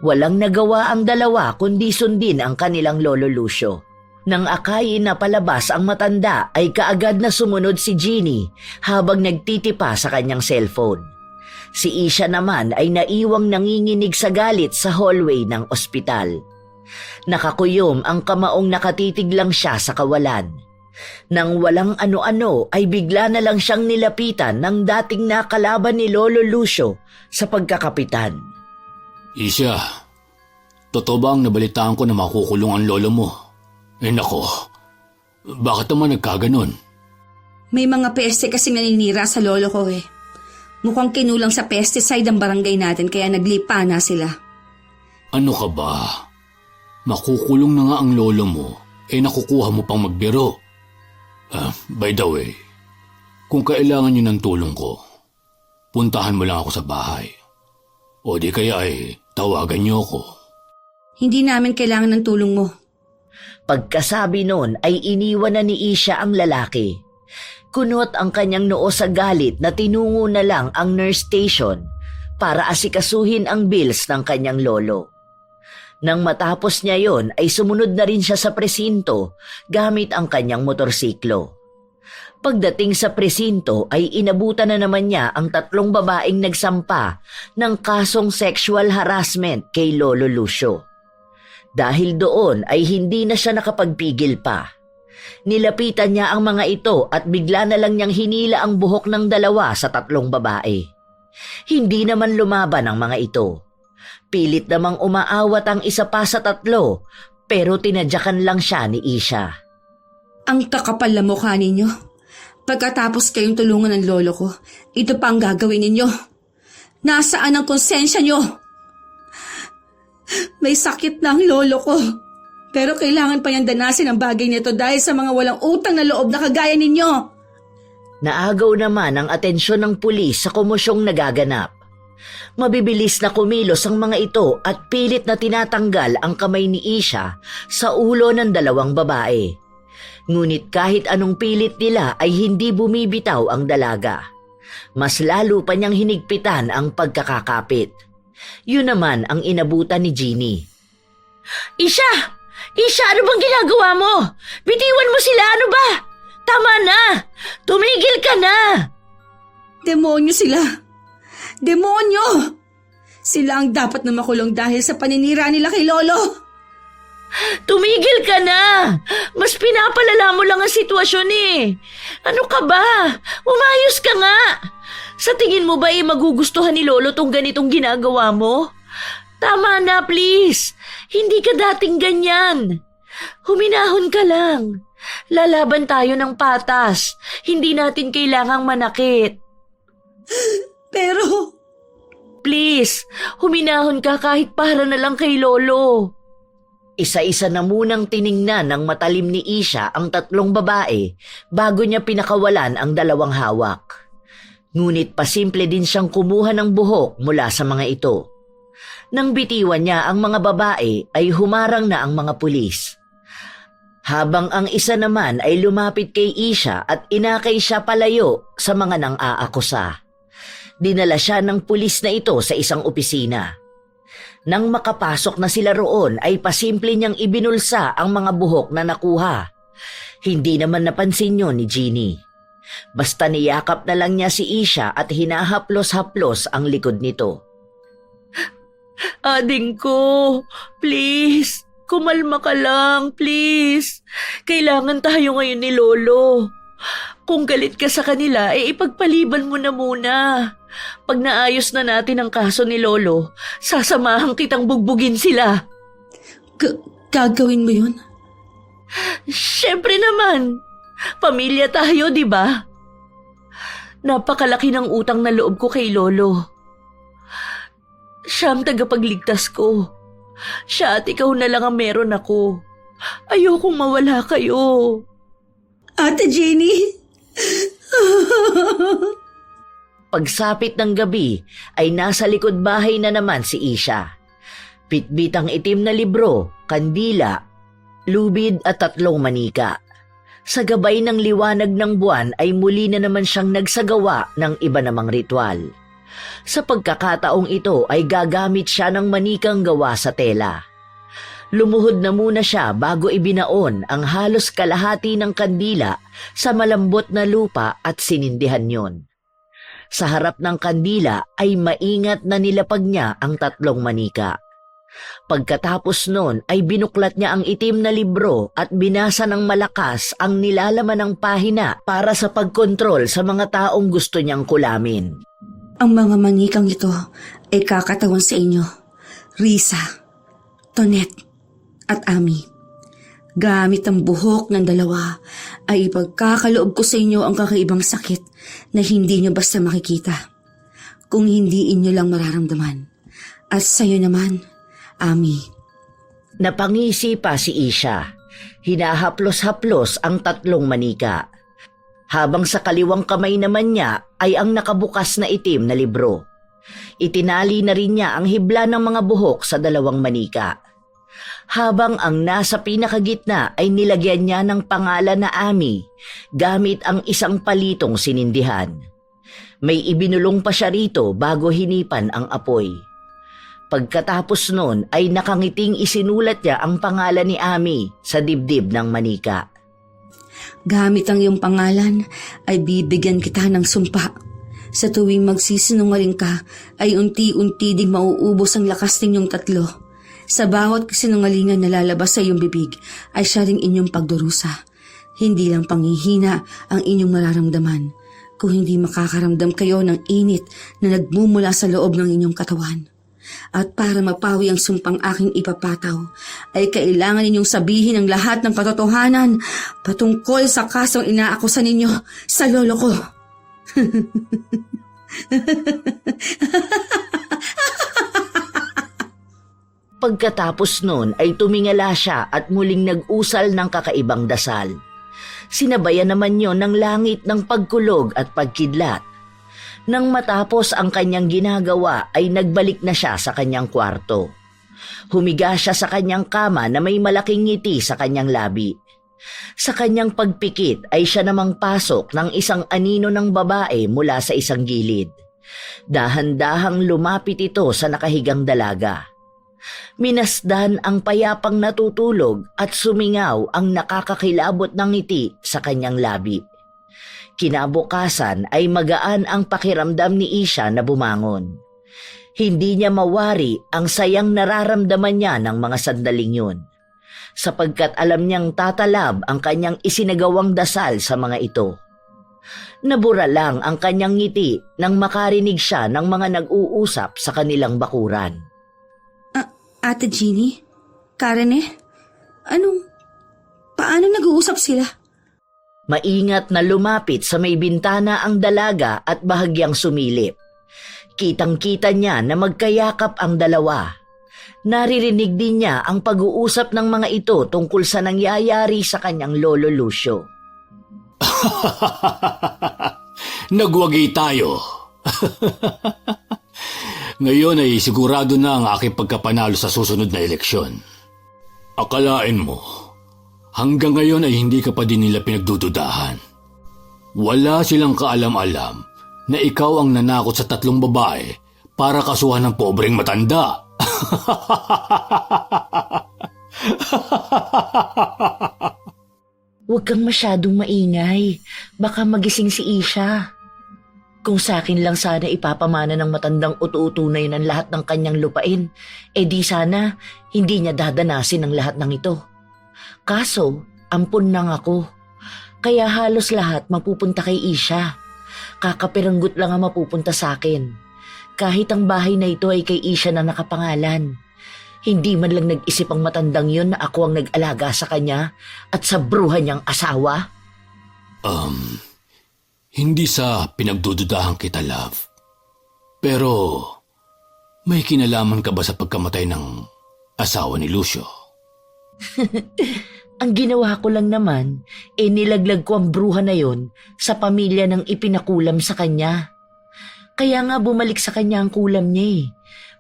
Walang nagawa ang dalawa kundi sundin ang kanilang Lolo Lucio. Nang akayin na palabas ang matanda ay kaagad na sumunod si Jeannie habang nagtitipa sa kanyang cellphone. Si Isha naman ay naiwang nanginginig sa galit sa hallway ng ospital. Nakakuyom ang kamaong nakatitig lang siya sa kawalan. Nang walang ano-ano ay bigla na lang siyang nilapitan ng dating nakalaban ni Lolo Lucio sa pagkakapitan. Isha, totoo ba ang nabalitaan ko na makukulong ang lolo mo? Nako, bakit naman nagkaganon? May mga peste kasing naninira sa lolo ko eh. Mukhang kinulang sa pesticide ang barangay natin kaya naglipa na sila. Ano ka ba? Makukulong na nga ang lolo mo, nakukuha mo pang magbiro. By the way, kung kailangan niyo ng tulong ko, puntahan mo lang ako sa bahay. O di kaya tawagan niyo ako. Hindi namin kailangan ng tulong mo. Pagkasabi nun ay iniwan na ni Isha ang lalaki. Kunot ang kanyang noo sa galit na tinungo na lang ang nurse station para asikasuhin ang bills ng kanyang lolo. Nang matapos niya yon ay sumunod na rin siya sa presinto gamit ang kanyang motorsiklo. Pagdating sa presinto ay inabutan na naman niya ang 3 babaeng nagsampa ng kasong sexual harassment kay Lolo Lucio. Dahil doon ay hindi na siya nakapagpigil pa. Nilapitan niya ang mga ito at bigla na lang niyang hinila ang buhok ng 2 sa 3 babae. Hindi naman lumaban ang mga ito. Pilit namang umaawat ang isa pa sa 3 pero tinadyakan lang siya ni Isha. Ang kakapal na mukha ninyo. Pagkatapos kayong tulungan ng lolo ko, ito pa ang gagawin ninyo. Nasaan ang konsensya nyo? May sakit na ang lolo ko. Pero kailangan pa niyang danasin ang bagay nito dahil sa mga walang utang na loob na kagaya ninyo. Naagaw naman ang atensyon ng pulis sa komosyong nagaganap. Mabibilis na kumilos ang mga ito at pilit na tinatanggal ang kamay ni Isha sa ulo ng 2 babae. Ngunit kahit anong pilit nila ay hindi bumibitaw ang dalaga. Mas lalo pa niyang hinigpitan ang pagkakakapit. Yun naman ang inabutan ni Jeannie. Isha! Isha, ano bang ginagawa mo? Bitiwan mo sila, ano ba? Tama na! Tumigil ka na! Demonyo sila. Demonyo! Sila ang dapat na makulong dahil sa paninira nila kay lolo. Tumigil ka na! Mas pinapalala mo lang ang sitwasyon eh. Ano ka ba? Umayos ka nga! Sa tingin mo ba magugustuhan ni Lolo tong ganitong ginagawa mo? Tama na, please. Hindi ka dating ganyan. Huminahon ka lang. Lalaban tayo ng patas. Hindi natin kailangang manakit. Pero... Please, huminahon ka kahit para na lang kay Lolo. Isa-isa na munang tiningnan ng matalim ni Isha ang 3 babae bago niya pinakawalan ang 2 hawak. Ngunit pasimple din siyang kumuha ng buhok mula sa mga ito. Nang bitiwan niya ang mga babae ay humarang na ang mga pulis. Habang ang isa naman ay lumapit kay Isha at inakay siya palayo sa mga nang-aakusa. Dinala siya ng pulis na ito sa isang opisina. Nang makapasok na sila roon ay pasimple niyang ibinulsa ang mga buhok na nakuha. Hindi naman napansin yun ni Jeannie. Basta niyakap na lang niya si Isha at hinahaplos-haplos ang likod nito. Ading ko, please, kumalma ka lang, please. Kailangan tayo ngayon ni Lolo. Kung galit ka sa kanila, ipagpaliban mo na muna. Pag naayos na natin ang kaso ni Lolo, sasamahan kitang bugbugin sila. Gagawin mo yun? Siyempre naman. Pamilya tayo, di ba? Napakalaki ng utang na loob ko kay Lolo. Siya ang tagapagligtas ko. Siya at ikaw na lang ang meron ako. Ayokong mawala kayo. Ate Jenny? Pagsapit ng gabi ay nasa likod bahay na naman si Isha. Bitbit ang itim na libro, kandila, lubid at 3 manika. Sa gabay ng liwanag ng buwan ay muli na naman siyang nagsagawa ng iba namang ritual. Sa pagkakataong ito ay gagamit siya ng manikang gawa sa tela. Lumuhod na muna siya bago ibinaon ang halos kalahati ng kandila sa malambot na lupa at sinindihan yon. Sa harap ng kandila ay maingat na nilapag niya ang 3 manika. Pagkatapos nun ay binuklat niya ang itim na libro at binasa ng malakas ang nilalaman ng pahina para sa pagkontrol sa mga taong gusto niyang kulamin. Ang mga manikang ito ay kakatawan sa inyo. Risa, Tonet, at Ami. Gamit ang buhok ng 2 ay ipagkakaloob ko sa inyo ang kakaibang sakit na hindi nyo basta makikita. Kung hindi inyo lang mararamdaman. At sa'yo naman, Ami. Napangisi pa si Isha. Hinahaplos-haplos ang 3 manika. Habang sa kaliwang kamay naman niya ay ang nakabukas na itim na libro. Itinali na rin niya ang hibla ng mga buhok sa 2 manika. Habang ang nasa pinakagitna ay nilagyan niya ng pangalan na Ami gamit ang isang palitong sinindihan. May ibinulong pa siya rito bago hinipan ang apoy. Pagkatapos nun ay nakangiting isinulat niya ang pangalan ni Ami sa dibdib ng manika. Gamit ang iyong pangalan ay bibigyan kita ng sumpa. Sa tuwing magsisinungaling ka ay unti-unti ding mauubos ang lakas ninyong tatlo. Sa bawat sinungalingan na lalabas sa iyong bibig ay siya ring inyong pagdurusa. Hindi lang panghihina ang inyong mararamdaman, kung hindi makakaramdam kayo ng init na nagmumula sa loob ng inyong katawan. At para mapawi ang sumpang aking ipapataw, ay kailangan ninyong sabihin ang lahat ng katotohanan patungkol sa kasong inaakusan ninyo sa lolo ko. Pagkatapos nun ay tumingala siya at muling nag-usal ng kakaibang dasal. Sinabayan naman yon ng langit ng pagkulog at pagkidlat. Nang matapos ang kanyang ginagawa ay nagbalik na siya sa kanyang kwarto. Humiga siya sa kanyang kama na may malaking ngiti sa kanyang labi. Sa kanyang pagpikit ay siya namang pasok ng isang anino ng babae mula sa isang gilid. Dahan-dahang lumapit ito sa nakahigang dalaga. Minasdan ang payapang natutulog at sumingaw ang nakakakilabot ng ngiti sa kanyang labi. Kinabukasan ay magaan ang pakiramdam ni Isha na bumangon. Hindi niya mawari ang sayang nararamdaman niya ng mga sandaling yun, sapagkat alam niyang tatalab ang kanyang isinagawang dasal sa mga ito. Nabura lang ang kanyang ngiti nang makarinig siya ng mga nag-uusap sa kanilang bakuran. Ate Jeannie? Karen paano nag-uusap sila? Maingat na lumapit sa may bintana ang dalaga at bahagyang sumilip. Kitang-kita niya na magkayakap ang dalawa. Naririnig din niya ang pag-uusap ng mga ito tungkol sa nangyayari sa kanyang lolo Lucio. Nagwagi tayo. Ngayon ay sigurado na ang aking pagkapanalo sa susunod na eleksyon. Akalain mo, hanggang ngayon ay hindi ka pa din nila pinagdududahan. Wala silang kaalam-alam na ikaw ang nanakot sa 3 babae para kasuhan ng pobreng matanda. Huwag kang masyadong maingay. Baka magising si Isha. Kung sa akin lang sana ipapamana ng matandang utu-utunay ng lahat ng kanyang lupain, di sana hindi niya dadanasin ang lahat ng ito. Kaso, ampun lang ako. Kaya halos lahat mapupunta kay Isha. Kakapiranggot lang ang mapupunta sa akin. Kahit ang bahay na ito ay kay Isha na nakapangalan. Hindi man lang nag-isip ang matandang yun na ako ang nag-alaga sa kanya at sa bruha niyang asawa. Hindi sa pinagdududahan kita, love. Pero, may kinalaman ka ba sa pagkamatay ng asawa ni Lucio? Ang ginawa ko lang naman, nilaglag ko ang bruha na yon sa pamilya ng ipinakulam sa kanya. Kaya nga bumalik sa kanya ang kulam niya .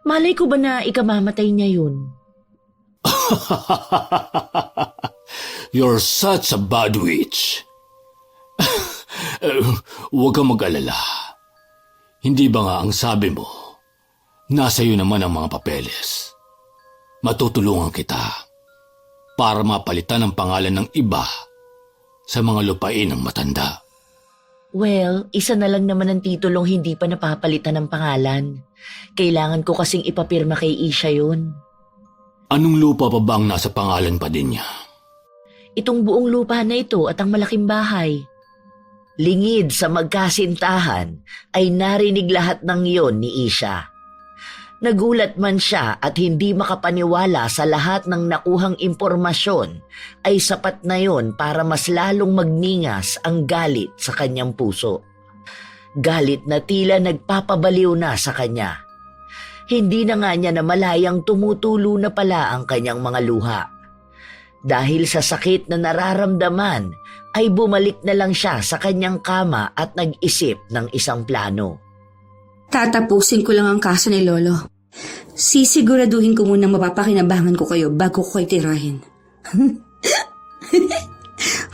Malay ko ba na ikamamatay niya yun? You're such a bad witch. Huwag kang mag-alala. Hindi ba nga ang sabi mo, nasa iyo naman ang mga papeles. Matutulungan kita para mapalitan ang pangalan ng iba sa mga lupain ng matanda. Well, isa na lang naman ang titulong hindi pa napapalitan ng pangalan. Kailangan ko kasing ipapirma kay Isha yun. Anong lupa pa ba ang nasa pangalan pa din niya? Itong buong lupa na ito at ang malaking bahay. Lingid sa magkasintahan ay narinig lahat ng iyon ni Isha. Nagulat man siya at hindi makapaniwala sa lahat ng nakuhang impormasyon ay sapat na yon para mas lalong magningas ang galit sa kanyang puso. Galit na tila nagpapabaliw na sa kanya. Hindi na nga niya namalayang tumutulo na pala ang kanyang mga luha. Dahil sa sakit na nararamdaman, ay bumalik na lang siya sa kanyang kama at nag-isip ng isang plano. Tatapusin ko lang ang kaso ni Lolo. Sisiguraduhin ko muna mapapakinabangan ko kayo bago ko kayo tirahin.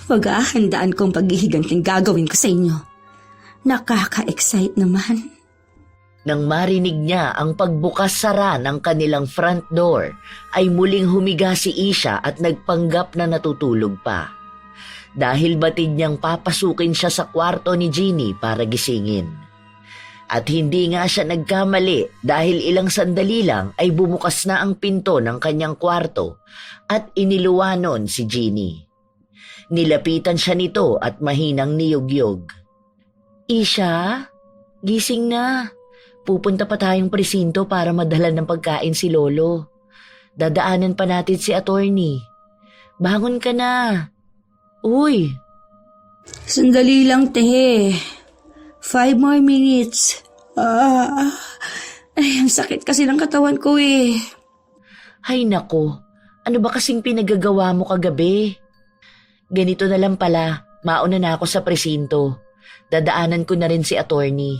Pag-ahandaan ko ang paghihiganting gagawin ko sa inyo. Nakaka-excite naman. Nang marinig niya ang pagbukas-sara ng kanilang front door, ay muling humiga si Isha at nagpanggap na natutulog pa. dahil batid niyang papasukin siya sa kwarto ni Jeannie para gisingin. At hindi nga siya nagkamali dahil ilang sandali lang ay bumukas na ang pinto ng kanyang kwarto at iniluwanon si Jeannie. Nilapitan siya nito at mahinang niyugyog. "Isha, gising na. Pupunta pa tayong presinto para madala ng pagkain si Lolo. Dadaanan pa natin si attorney. Bangon ka na. Uy!" Sandali lang, te. 5 more minutes. Ay, ang sakit kasi ng katawan ko eh. Hay nako, ano ba kasing pinagagawa mo kagabi? Ganito na lang pala, mauna na ako sa presinto. Dadaanan ko na rin si attorney.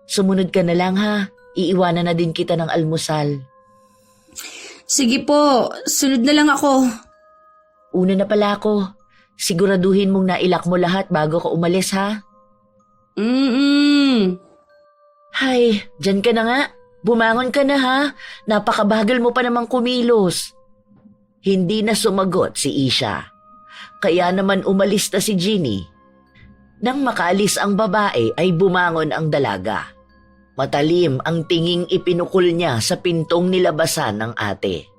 Sumunod ka na lang ha, iiwanan na din kita ng almusal. Sige po, sunod na lang ako. Una na pala ako, siguraduhin mong nailak mo lahat bago ka umalis ha. Hay, dyan ka na nga. Bumangon ka na ha. Napakabagal mo pa namang kumilos. Hindi na sumagot si Isha. Kaya naman umalis na si Jeannie. Nang makaalis ang babae ay bumangon ang dalaga. Matalim ang tinging ipinukol niya sa pintong nilabasan ng ate.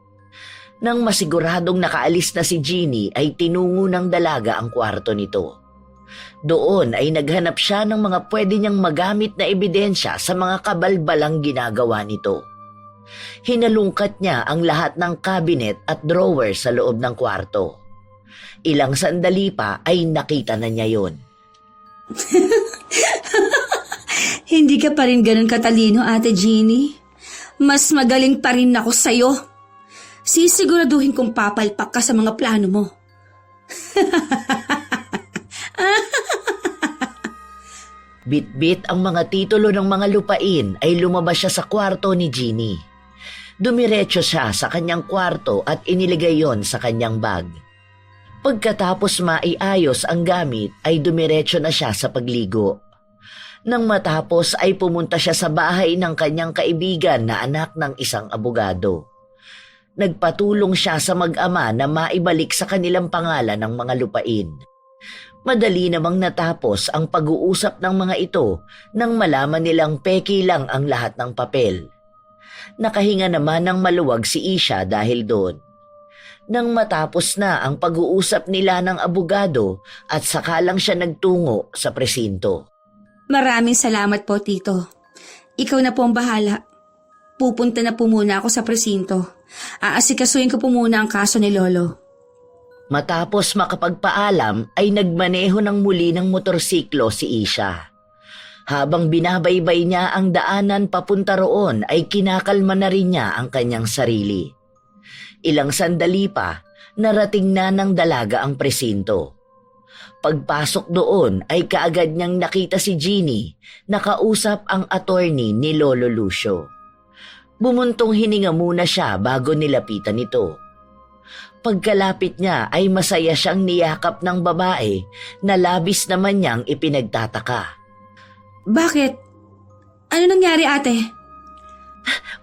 Nang masiguradong nakaalis na si Jeannie ay tinungo ng dalaga ang kwarto nito. Doon ay naghanap siya ng mga pwede niyang magamit na ebidensya sa mga kabalbalang ginagawa nito. Hinalungkat niya ang lahat ng cabinet at drawer sa loob ng kwarto. Ilang sandali pa ay nakita na niya yon. Hindi ka pa rin ganun katalino, Ate Jeannie. Mas magaling pa rin ako sa'yo. Sisiguraduhin kong papalpak ka sa mga plano mo. Bit-bit ang mga titulo ng mga lupain ay lumabas siya sa kwarto ni Jeannie. Dumiretso siya sa kanyang kwarto at inilagay yon sa kanyang bag. Pagkatapos maiayos ang gamit ay dumiretso na siya sa pagligo. Nang matapos ay pumunta siya sa bahay ng kanyang kaibigan na anak ng isang abogado. Nagpatulong siya sa mag-ama na maibalik sa kanilang pangalan ng mga lupain. Madali namang natapos ang pag-uusap ng mga ito nang malaman nilang peki lang ang lahat ng papel. Nakahinga naman ng maluwag si Isha dahil doon. Nang matapos na ang pag-uusap nila ng abogado at saka lang siya nagtungo sa presinto. Maraming salamat po, Tito. Ikaw na po ang bahala. Pupunta na po muna ako sa presinto. Aasikasuhin ko po muna ang kaso ni Lolo. Matapos makapagpaalam ay nagmaneho ng muli ng motorsiklo si Isha. Habang binabaybay niya ang daanan papunta roon ay kinakalma na rin niya ang kanyang sarili. Ilang sandali pa, narating na ng dalaga ang presinto. Pagpasok doon ay kaagad niyang nakita si Jeannie na kausap ang attorney ni Lolo Lucio. Bumuntong hininga muna siya bago nilapitan ito. Pagkalapit niya ay masaya siyang niyakap ng babae na labis naman niyang ipinagtataka. Bakit? Ano nangyari, ate?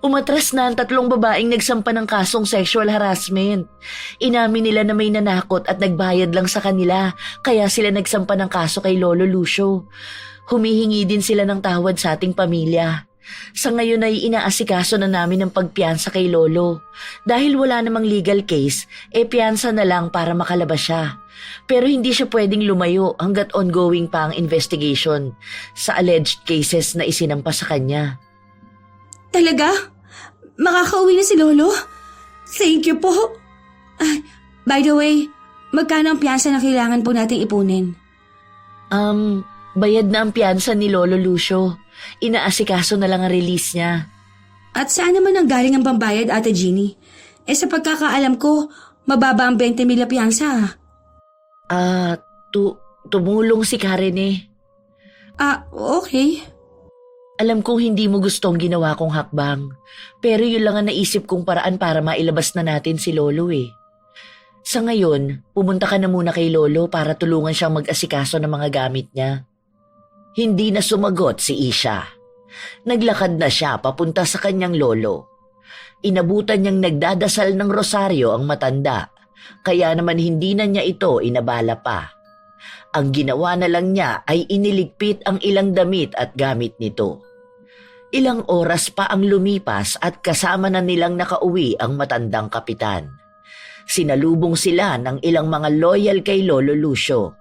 Umatras na ang 3 babaeng nagsampa ng kasong sexual harassment. Inamin nila na may nanakot at nagbayad lang sa kanila, kaya sila nagsampa ng kaso kay Lolo Lucio. Humihingi din sila ng tawad sa ating pamilya. Sa ngayon ay inaasikaso na namin ang pagpiyansa kay Lolo. Dahil wala namang legal case, piyansa na lang para makalabas siya. Pero hindi siya pwedeng lumayo hanggat ongoing pa ang investigation sa alleged cases na isinampa sa kanya. Talaga? Makakauwi na si Lolo? Thank you po. By the way, magkano ang piyansa na kailangan po nating ipunin? Bayad na ang piyansa ni Lolo Lucio. Inaasikaso na lang ang release niya. At saan naman ang galing ang pambayad, Ate Jeannie? Sa pagkakaalam ko, mababa ang 20,000 na piyansa. Tumulong si Karen eh. Okay. Alam kong hindi mo gustong ginawa kong hakbang, pero yun lang ang naisip kong paraan para mailabas na natin si Lolo eh. Sa ngayon, pumunta ka na muna kay Lolo para tulungan siyang mag-asikaso ng mga gamit niya. Hindi na sumagot si Isha. Naglakad na siya papunta sa kanyang lolo. Inabutan niyang nagdadasal ng rosaryo ang matanda, kaya naman hindi na niya ito inabala pa. Ang ginawa na lang niya ay iniligpit ang ilang damit at gamit nito. Ilang oras pa ang lumipas at kasama na nilang nakauwi ang matandang kapitan. Sinalubong sila ng ilang mga loyal kay Lolo Lucio.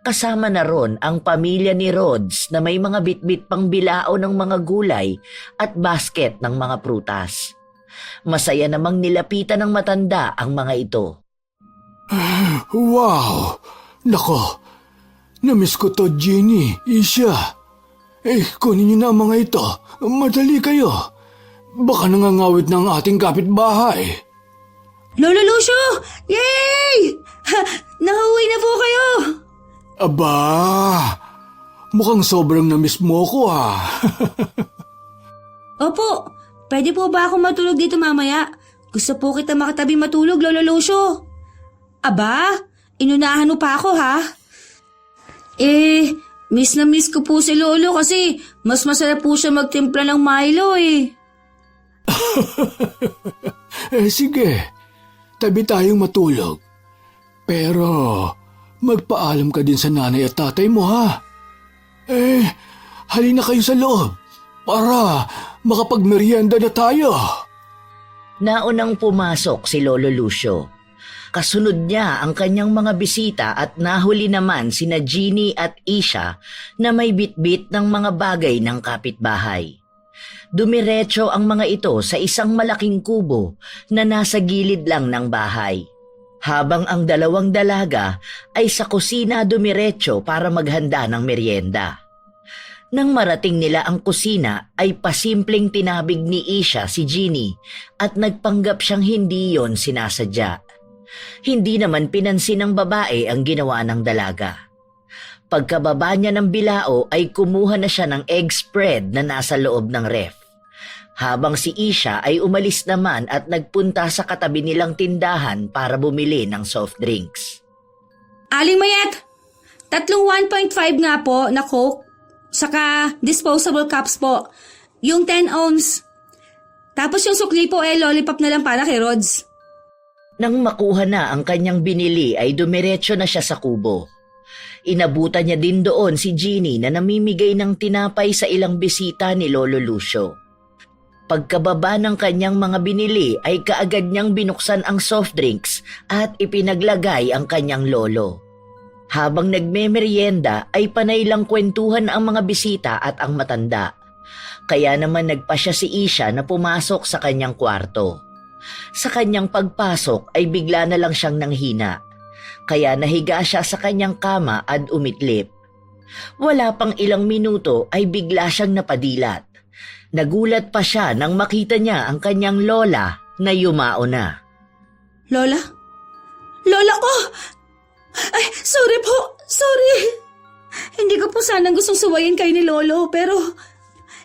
Kasama na ron ang pamilya ni Rhodes na may mga bitbit pang bilao ng mga gulay at basket ng mga prutas. Masaya namang nilapitan ng matanda ang mga ito. Wow! Nako, namiss ko to, Jeannie, Isha. Kunin niyo na ang mga ito. Madali kayo. Baka nangangawit ng ating kapitbahay. Lolo Lucio! Yay! Nakauwi na po kayo! Aba, mukhang sobrang namiss mo ko ha. Opo, pwede po ba ako matulog dito mamaya? Gusto po kita makatabi matulog, Lolo Lucio. Aba, inunahan mo pa ako ha? Miss na miss ko po si Lolo kasi mas masarap po siya magtimpla ng Milo eh. Sige, tabi tayong matulog. Pero magpaalam ka din sa nanay at tatay mo ha. Halina kayo sa loob para makapagmerienda na tayo. Naunang pumasok si Lolo Lucio. Kasunod niya ang kanyang mga bisita at nahuli naman sina Jeannie at Isha na may bitbit ng mga bagay ng kapitbahay. Dumiretso ang mga ito sa isang malaking kubo na nasa gilid lang ng bahay. Habang ang dalawang dalaga ay sa kusina dumiretso para maghanda ng merienda. Nang marating nila ang kusina ay pasimpleng tinabig ni Isha si Jeannie at nagpanggap siyang hindi yon sinasadya. Hindi naman pinansin ng babae ang ginawa ng dalaga. Pagkababa niya ng bilao ay kumuha na siya ng egg spread na nasa loob ng ref. Habang si Isha ay umalis naman at nagpunta sa katabi nilang tindahan para bumili ng soft drinks. Aling Mayet, tatlong 1.5 nga po na Coke, saka disposable cups po, yung 10 ounce. Tapos yung sukli po lollipop na lang para kay Rhodes. Nang makuha na ang kanyang binili ay dumiretso na siya sa kubo. Inabutan niya din doon si Jeannie na namimigay ng tinapay sa ilang bisita ni Lolo Lucio. Pagkababa ng kanyang mga binili ay kaagad niyang binuksan ang soft drinks at ipinaglagay ang kanyang lolo. Habang nagmemeryenda ay panay lang kwentuhan ang mga bisita at ang matanda. Kaya naman nagpa siya si Isha na pumasok sa kanyang kwarto. Sa kanyang pagpasok ay bigla na lang siyang nanghina. Kaya nahiga siya sa kanyang kama at umitlip. Wala pang ilang minuto ay bigla siyang napadilat. Nagulat pa siya nang makita niya ang kanyang lola na yumao na. Lola? Lola ko! Ay, sorry po! Sorry! Hindi ko po sanang gustong suwayin kayo ni Lolo pero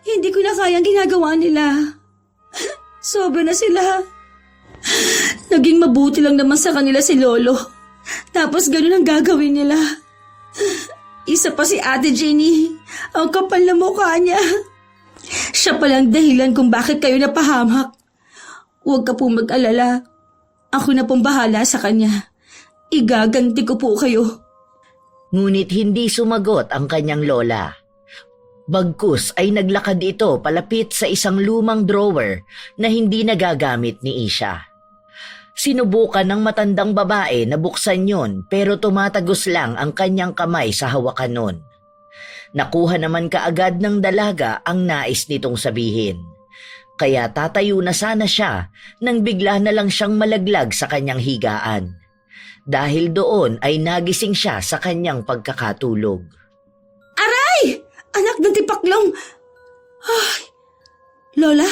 hindi ko na kayang ginagawa nila. Sobra na sila. Naging mabuti lang naman sa kanila si Lolo. Tapos ganun ang gagawin nila. Isa pa si Ate Jenny. Ang kapal na mukha niya. Siya palang dahilan kung bakit kayo napahamak. Huwag ka pong mag-alala. Ako na pong bahala sa kanya. Igaganti ko po kayo. Ngunit hindi sumagot ang kanyang lola. Bagkus ay naglakad ito palapit sa isang lumang drawer na hindi nagagamit ni Isha. Sinubukan ng matandang babae na buksan yon pero tumatagos lang ang kanyang kamay sa hawakan nun. Nakuha naman kaagad ng dalaga ang nais nitong sabihin. Kaya tatayo na sana siya nang bigla na lang siyang malaglag sa kanyang higaan. Dahil doon ay nagising siya sa kanyang pagkakatulog. Aray! Anak ng tipaklong! Ay! Lola?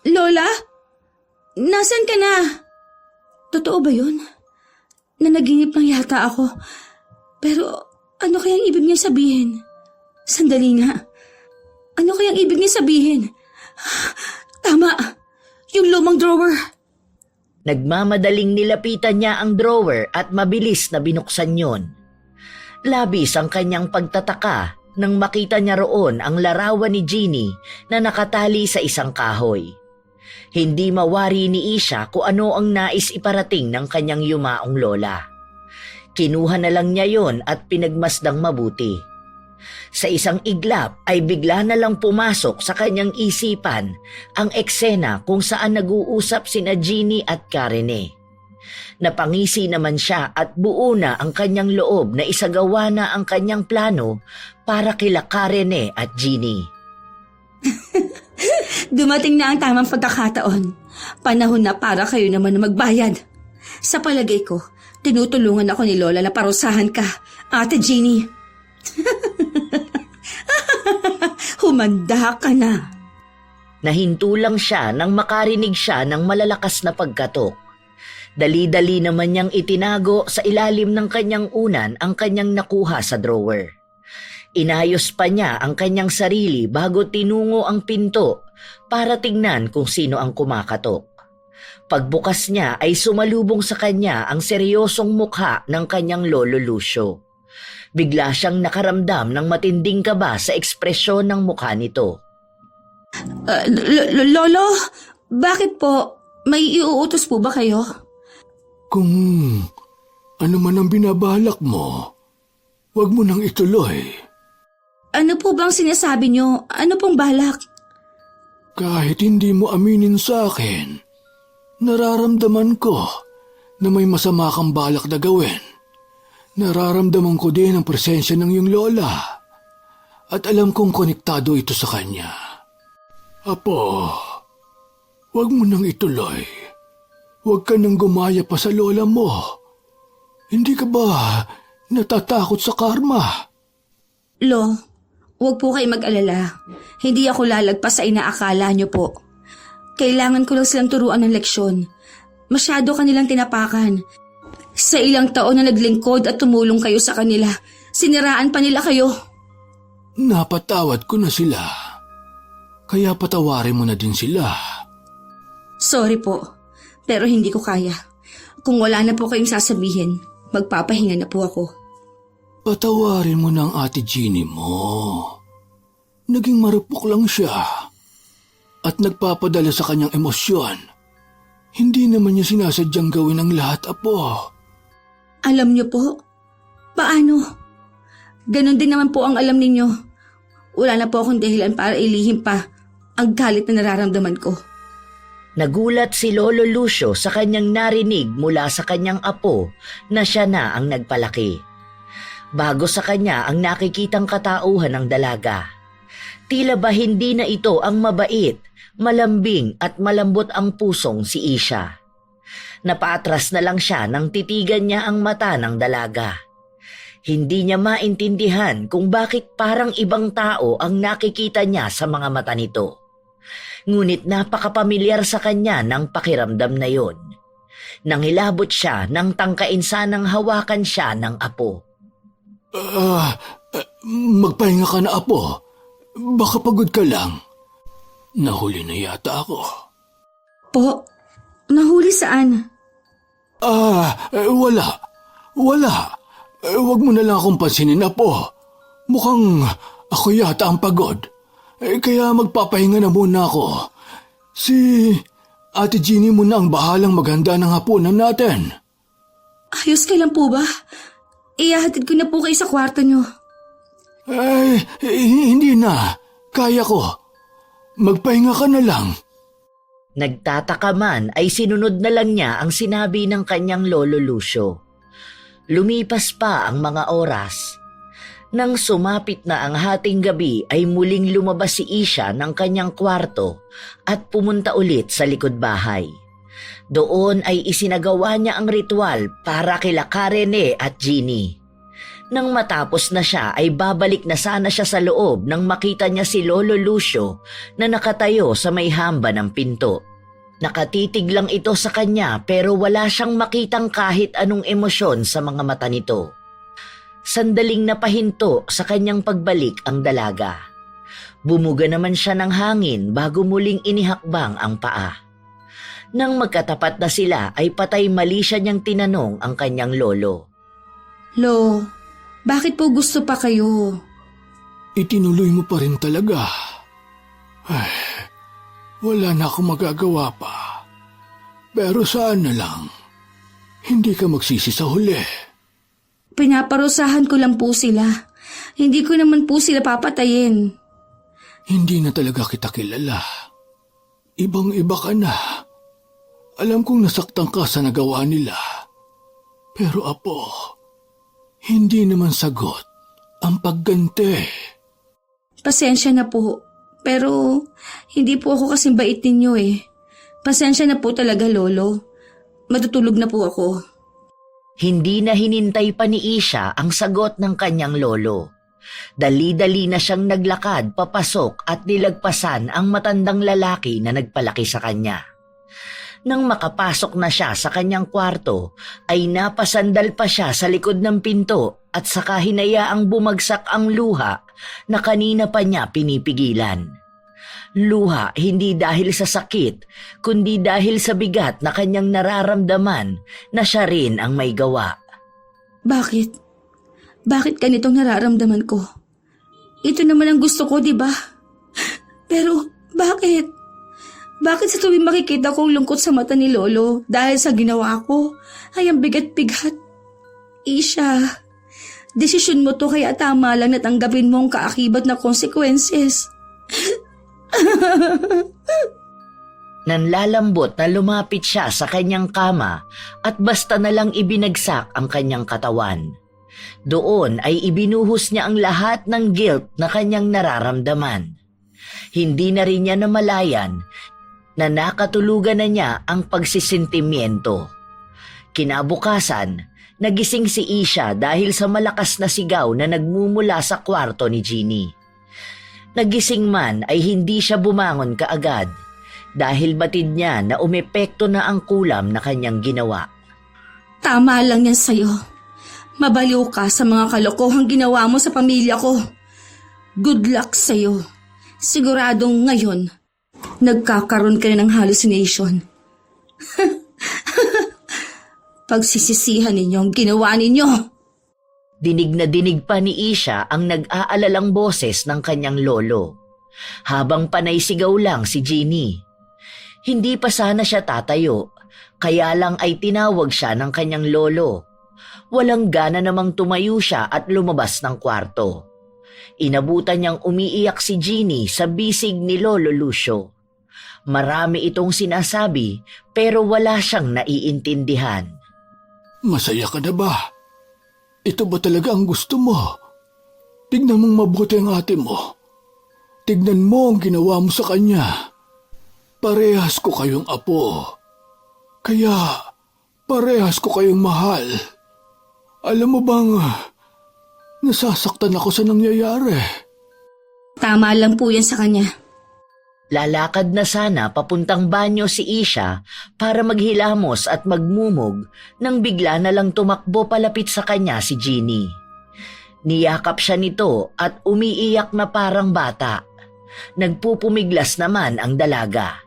Lola? Nasaan ka na? Totoo ba yun? Nanaginip lang yata ako. Pero ano kayang ibig niya sabihin? Sandali nga. Ano kayang ibig niya sabihin? Tama! Yung lumang drawer! Nagmamadaling nilapitan niya ang drawer at mabilis na binuksan yon. Labis ang kanyang pagtataka nang makita niya roon ang larawan ni Jeannie na nakatali sa isang kahoy. Hindi mawari ni Isha kung ano ang nais iparating ng kanyang yumaong lola. Kinuha na lang niya yon at pinagmasdang mabuti. Sa isang iglap ay bigla na lang pumasok sa kanyang isipan ang eksena kung saan nag-uusap sina Jeannie at Karene. Napangisi naman siya at buo na ang kanyang loob na isagawa na ang kanyang plano para kila Karene at Jeannie. Dumating na ang tamang pagkakataon. Panahon na para kayo naman na magbayad. Sa palagay ko, tinutulungan ako ni Lola na parusahan ka, Ate Jeannie. Humanda ka na. Nahinto lang siya nang makarinig siya ng malalakas na pagkatok. Dali-dali naman niyang itinago sa ilalim ng kanyang unan ang kanyang nakuha sa drawer. Inayos pa niya ang kanyang sarili bago tinungo ang pinto para tingnan kung sino ang kumakatok. Pagbukas niya ay sumalubong sa kanya ang seryosong mukha ng kanyang lolo Lucio. Bigla siyang nakaramdam ng matinding kaba sa ekspresyon ng mukha nito. Lolo, bakit po? May iuutos po ba kayo? Kung ano man ang binabalak mo, huwag mo nang ituloy. Ano po bang sinasabi niyo? Ano pong balak? Kahit hindi mo aminin sa akin, nararamdaman ko na may masama kang balak na gawin. Nararamdaman ko din ang presensya ng iyong lola at alam kong konektado ito sa kanya. Apo, huwag mo nang ituloy. Huwag ka nang gumaya pa sa lola mo. Hindi ka ba natatakot sa karma? Lo, huwag po kayo mag-alala. Hindi ako lalagpas sa inaakala niyo po. Kailangan ko lang silang turuan ng leksyon. Masyado kanilang tinapakan. Sa ilang taon na naglingkod at tumulong kayo sa kanila, siniraan pa nila kayo. Napatawad ko na sila. Kaya patawarin mo na din sila. Sorry po, pero hindi ko kaya. Kung wala na po kayong sasabihin, magpapahinga na po ako. Patawarin mo na ang Ate Jeannie mo. Naging marupok lang siya at nagpapadala sa kanyang emosyon. Hindi naman niya sinasadyang gawin ang lahat, Apo. Alam niyo po? Paano? Ganon din naman po ang alam ninyo. Wala na po akong dahilan para ilihim pa ang galit na nararamdaman ko. Nagulat si Lolo Lucio sa kanyang narinig mula sa kanyang apo na siya na ang nagpalaki. Bago sa kanya ang nakikitang katauhan ng dalaga. Tila ba hindi na ito ang mabait, malambing at malambot ang pusong si Isha. Napaatras na lang siya nang titigan niya ang mata ng dalaga. Hindi niya maintindihan kung bakit parang ibang tao ang nakikita niya sa mga mata nito. Ngunit napakapamilyar sa kanya ng pakiramdam na yon. Nangilabot siya nang tangkain sanang hawakan siya ng apo. Magpahinga ka na, Apo. Baka pagod ka lang. Nahuli na yata ako. Po, nahuli saan? Wala. Huwag mo na lang akong pansinin, Apo. Mukhang ako yata ang pagod. Kaya magpapahinga na muna ako. Si Ate Jeannie muna ang bahalang maghanda ng hapunan natin. Ayos ka lang po ba? Ihahatid ko na po kayo sa kwarto niyo. Hindi na. Kaya ko. Magpahinga ka na lang. Nagtataka man ay sinunod na lang niya ang sinabi ng kanyang Lolo Lucio. Lumipas pa ang mga oras. Nang sumapit na ang hating gabi ay muling lumabas si Isha ng kanyang kwarto at pumunta ulit sa likod bahay. Doon ay isinagawa niya ang ritual para kila Karene at Jeannie. Nang matapos na siya ay babalik na sana siya sa loob nang makita niya si Lolo Lucio na nakatayo sa may hamba ng pinto. Nakatitig lang ito sa kanya pero wala siyang makitang kahit anong emosyon sa mga mata nito. Sandaling napahinto sa kanyang pagbalik ang dalaga. Bumuga naman siya ng hangin bago muling inihakbang ang paa. Nang magkatapat na sila ay patay mali siya niyang tinanong ang kanyang lolo. Lo, bakit po gusto pa kayo? Itinuloy mo pa rin talaga. Ay, wala na akong magagawa pa. Pero sana lang, hindi ka magsisi sa huli. Pinaparusahan ko lang po sila. Hindi ko naman po sila papatayin. Hindi na talaga kita kilala. Ibang-iba ka na. Alam kong nasaktan ka sa nagawa nila. Pero Apo, hindi naman sagot ang pagganti. Pasensya na po. Pero hindi po ako kasing bait ninyo eh. Pasensya na po talaga, Lolo. Matutulog na po ako. Hindi na hinintay pa ni Isha ang sagot ng kanyang lolo. Dali-dali na siyang naglakad papasok at nilagpasan ang matandang lalaki na nagpalaki sa kanya. Nang makapasok na siya sa kanyang kwarto, ay napasandal pa siya sa likod ng pinto at saka hinayaang bumagsak ang luha na kanina pa niya pinipigilan. Luha hindi dahil sa sakit, kundi dahil sa bigat na kanyang nararamdaman na siya rin ang may gawa. Bakit? Bakit ganitong nararamdaman ko? Ito naman ang gusto ko, di ba? Pero bakit? Bakit sa tuwing makikita kong lungkot sa mata ni Lolo dahil sa ginawa ko ay ang bigat-bigat? Isha, desisyon mo to kaya tama lang na tanggapin mo ang kaakibat na consequences. Nanlalambot na lumapit siya sa kanyang kama at basta na lang ibinagsak ang kanyang katawan. Doon ay ibinuhos niya ang lahat ng guilt na kanyang nararamdaman. Hindi na rin niya namalayan na nakatulugan na niya ang pagsisintimiento. Kinabukasan, nagising si Isha dahil sa malakas na sigaw na nagmumula sa kwarto ni Jeannie. Nagising man ay hindi siya bumangon kaagad dahil batid niya na umepekto na ang kulam na kanyang ginawa. Tama lang yan sa'yo. Mabaliw ka sa mga kalokohang ginawa mo sa pamilya ko. Good luck sa'yo. Siguradong ngayon, nagkakaroon ka na ng hallucination. Pagsisisihan ninyo ang ginawa ninyo. Dinig na dinig pa ni Isha ang nag-aalalang boses ng kanyang lolo. Habang panay sigaw lang si Jeannie. Hindi pa sana siya tatayo, kaya lang ay tinawag siya ng kanyang lolo. Walang gana namang tumayo siya at lumabas ng kwarto. Inabutan niyang umiiyak si Jeannie sa bisig ni Lolo Lucio. Marami itong sinasabi pero wala siyang naiintindihan. Masaya ka na ba? Ito ba talaga ang gusto mo? Tignan mong mabuti ang ate mo. Tignan mo ang ginawa mo sa kanya. Parehas ko kayong apo. Kaya parehas ko kayong mahal. Alam mo bang nasasaktan ako sa nangyayari? Tama lang po yan sa kanya. Lalakad na sana papuntang banyo si Isha para maghilamos at magmumog nang bigla na lang tumakbo palapit sa kanya si Jeannie. Niyakap siya nito at umiiyak na parang bata. Nagpupumiglas naman ang dalaga.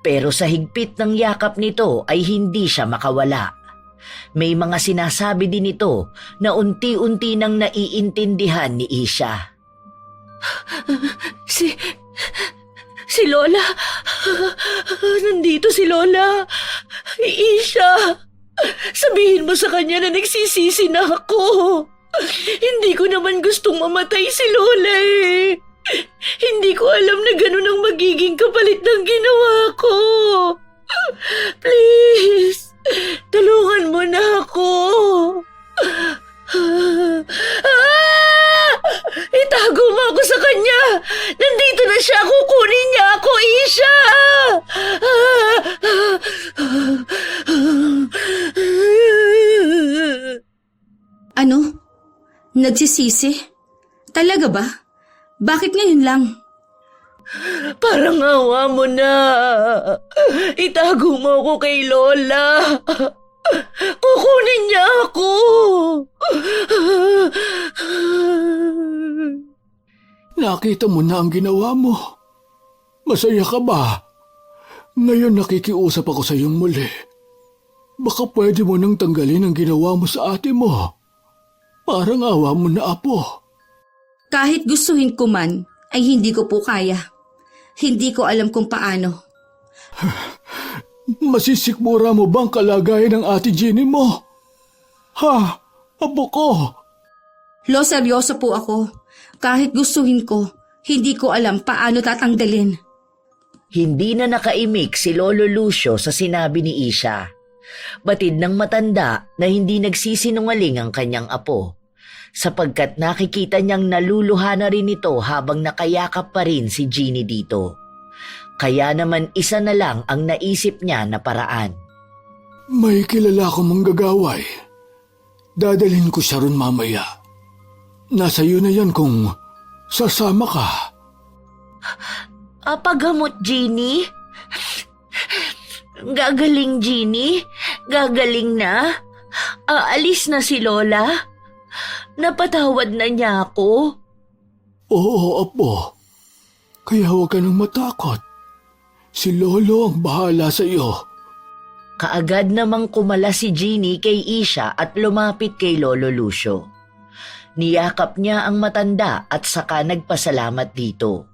Pero sa higpit ng yakap nito ay hindi siya makawala. May mga sinasabi din ito na unti-unti nang naiintindihan ni Isha. Si Lola. Nandito si Lola. Isha, sabihin mo sa kanya na nagsisisi na ako. Hindi ko naman gustong mamatay si Lola eh. Hindi ko alam na ganun ang magiging kapalit ng ginawa ko. Please, tulungan mo na ako. Itago mo ako sa kanya. Nandito na siya. Kukunin niya ako, Isha. Ano? Nagsisisi? Talaga ba? Bakit ngayon lang? Parang awa mo na. Itago mo ako kay Lola. Kukunin niya ako. Nakita mo na ang ginawa mo. Masaya ka ba? Ngayon nakikiusap ako sa iyong muli. Baka pwede mo nang tanggalin ang ginawa mo sa ate mo. Parang awa mo na, apo. Kahit gustuhin ko man, ay hindi ko po kaya. Hindi ko alam kung paano. Masisikmura mo bang kalagayan ng ate Jenny mo? Ha? Apo ko! Lo, seryoso po ako. Kahit gustuhin ko, hindi ko alam paano tatanggalin. Hindi na nakaimik si Lolo Lucio sa sinabi ni Isha. Batid ng matanda na hindi nagsisinungaling ang kanyang apo, sapagkat nakikita niyang naluluha na rin ito habang nakayakap pa rin si Jeannie dito. Kaya naman isa na lang ang naisip niya na paraan. May kilala akong manggagaway. Dadalhin ko siya ron mamaya. Nasa iyo na yan kung sasama ka. Pagamot, Jeannie? Gagaling, Jeannie? Gagaling na? Aalis na si Lola? Napatawad na niya ako? Oo, Apo. Kaya huwag ka nang matakot. Si Lolo ang bahala sa iyo. Kaagad namang kumala si Jeannie kay Isha at lumapit kay Lolo Lucio. Niyakap niya ang matanda at saka nagpasalamat dito.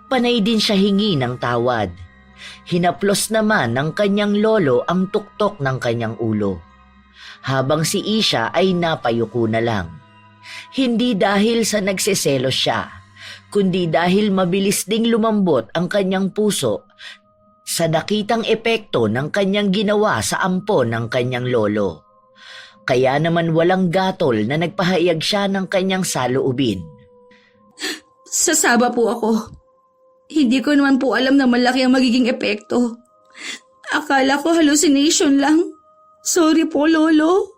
Panay din siya hingi ng tawad. Hinaplos naman ng kanyang lolo ang tuktok ng kanyang ulo. Habang si Isha ay napayuko na lang. Hindi dahil sa nagseselos siya, kundi dahil mabilis ding lumambot ang kanyang puso sa nakitang epekto ng kanyang ginawa sa ampon ng kanyang lolo. Kaya naman walang gatol na nagpahayag siya ng kanyang saloobin. Sasaba po ako. Hindi ko naman po alam na malaki ang magiging epekto. Akala ko hallucination lang. Sorry po, Lolo.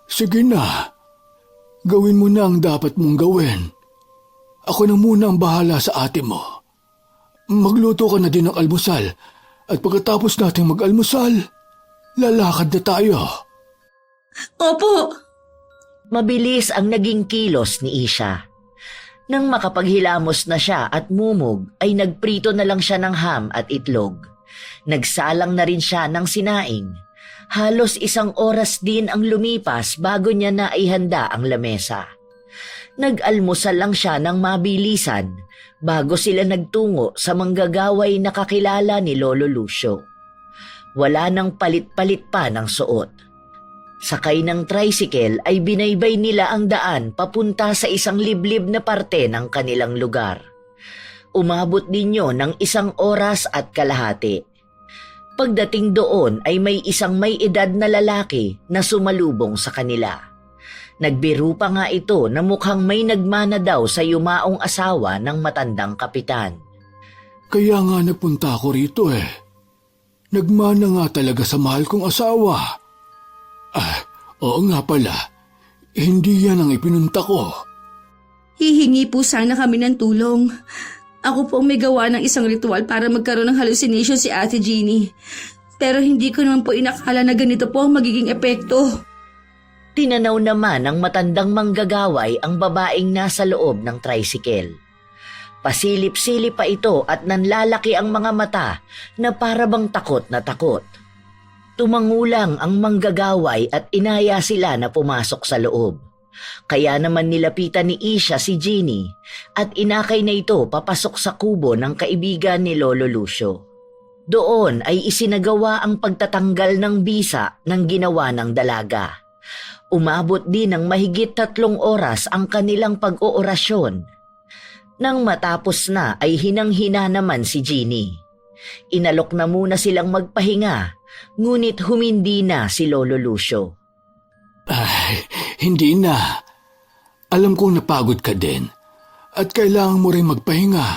Sige na. Gawin mo na ang dapat mong gawin. Ako na muna ang bahala sa ate mo. Magluto ka na din ng almusal at pagkatapos nating mag-almusal, lalakad na tayo. Opo. Mabilis ang naging kilos ni Isha. Nang makapaghilamos na siya at mumog ay nagprito na lang siya ng ham at itlog. Nagsalang na rin siya ng sinaing. Halos 1 oras din ang lumipas bago niya naihanda ang lamesa. Nag-almusal lang siya ng mabilisan bago sila nagtungo sa manggagaway na kakilala ni Lolo Lucio. Wala nang palit-palit pa ng suot. Sakay ng tricycle ay binaybay nila ang daan papunta sa isang liblib na parte ng kanilang lugar. Umabot din yun ng 1 oras at kalahati. Pagdating doon ay may isang may edad na lalaki na sumalubong sa kanila. Nagbiro pa nga ito na mukhang may nagmana daw sa yumaong asawa ng matandang kapitan. Kaya nga nagpunta ako rito eh. Nagmana nga talaga sa mahal kong asawa. Oo nga pala. Hindi yan ang ipinunta ko. Hihingi po sana kami ng tulong. Ako po ang may gawa ng isang ritual para magkaroon ng hallucination si Ate Jeannie. Pero hindi ko naman po inakala na ganito po ang magiging epekto. Tinanaw naman ng matandang manggagaway ang babaeng nasa loob ng tricycle. Pasilip-silip pa ito at nanlalaki ang mga mata na parabang takot na takot. Tumangulang ang manggagaway at inaya sila na pumasok sa loob. Kaya naman nilapitan ni Isha si Jeannie at inakay na ito papasok sa kubo ng kaibigan ni Lolo Lucio. Doon ay isinagawa ang pagtatanggal ng bisa ng ginawa ng dalaga. Umabot din ng mahigit 3 oras ang kanilang pag-oorasyon. Nang matapos na ay hinang-hina naman si Jeannie. Inalok na muna silang magpahinga, ngunit humindi na si Lolo Lucio. Hindi na. Alam kong napagod ka din at kailangan mo rin magpahinga.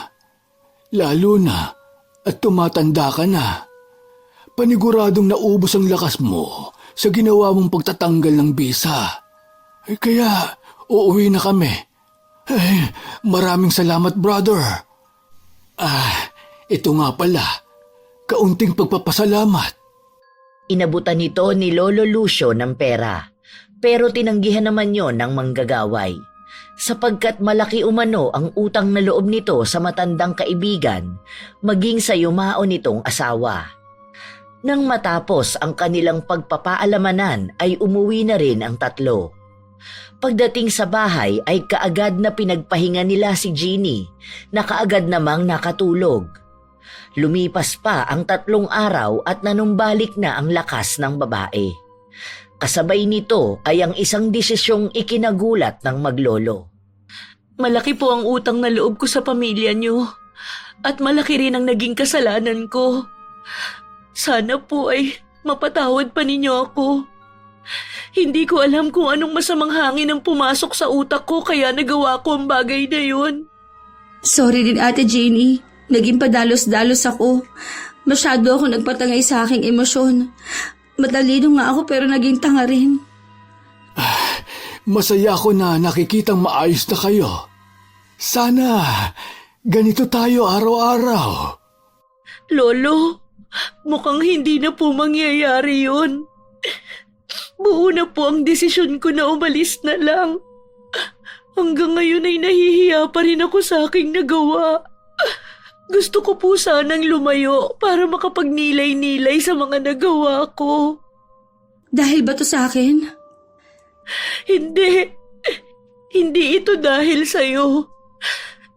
Lalo na at tumatanda ka na. Paniguradong naubos ang lakas mo sa ginawa mong pagtatanggal ng bisa. Kaya uuwi na kami. Maraming salamat, brother. Ito nga pala. Kaunting pagpapasalamat. Inabutan nito ni Lolo Lucio ng pera, pero tinanggihan naman yon ng manggagaway, sapagkat malaki umano ang utang na loob nito sa matandang kaibigan, maging sa yumao nitong asawa. Nang matapos ang kanilang pagpapaalamanan ay umuwi na rin ang tatlo. Pagdating sa bahay ay kaagad na pinagpahinga nila si Jeannie na kaagad namang nakatulog. Lumipas pa ang 3 araw at nanumbalik na ang lakas ng babae. Kasabay nito ay ang isang desisyong ikinagulat ng maglolo. Malaki po ang utang na loob ko sa pamilya niyo. At malaki rin ang naging kasalanan ko. Sana po ay mapatawad pa ninyo ako. Hindi ko alam kung anong masamang hangin ang pumasok sa utak ko kaya nagawa ko ang bagay na yun. Sorry din Ate Jenny. Naging padalos-dalos ako. Masyado ako nagpatangay sa aking emosyon. Matalino nga ako pero naging tanga rin. Masaya ako na nakikitang maayos na kayo. Sana ganito tayo araw-araw. Lolo, mukhang hindi na po mangyayari yun. Buo na po ang desisyon ko na umalis na lang. Hanggang ngayon ay nahihiya pa rin ako sa aking nagawa. Gusto ko po sanang lumayo para makapagnilay-nilay sa mga nagawa ko. Dahil ba to sa akin? Hindi. Hindi ito dahil sa'yo.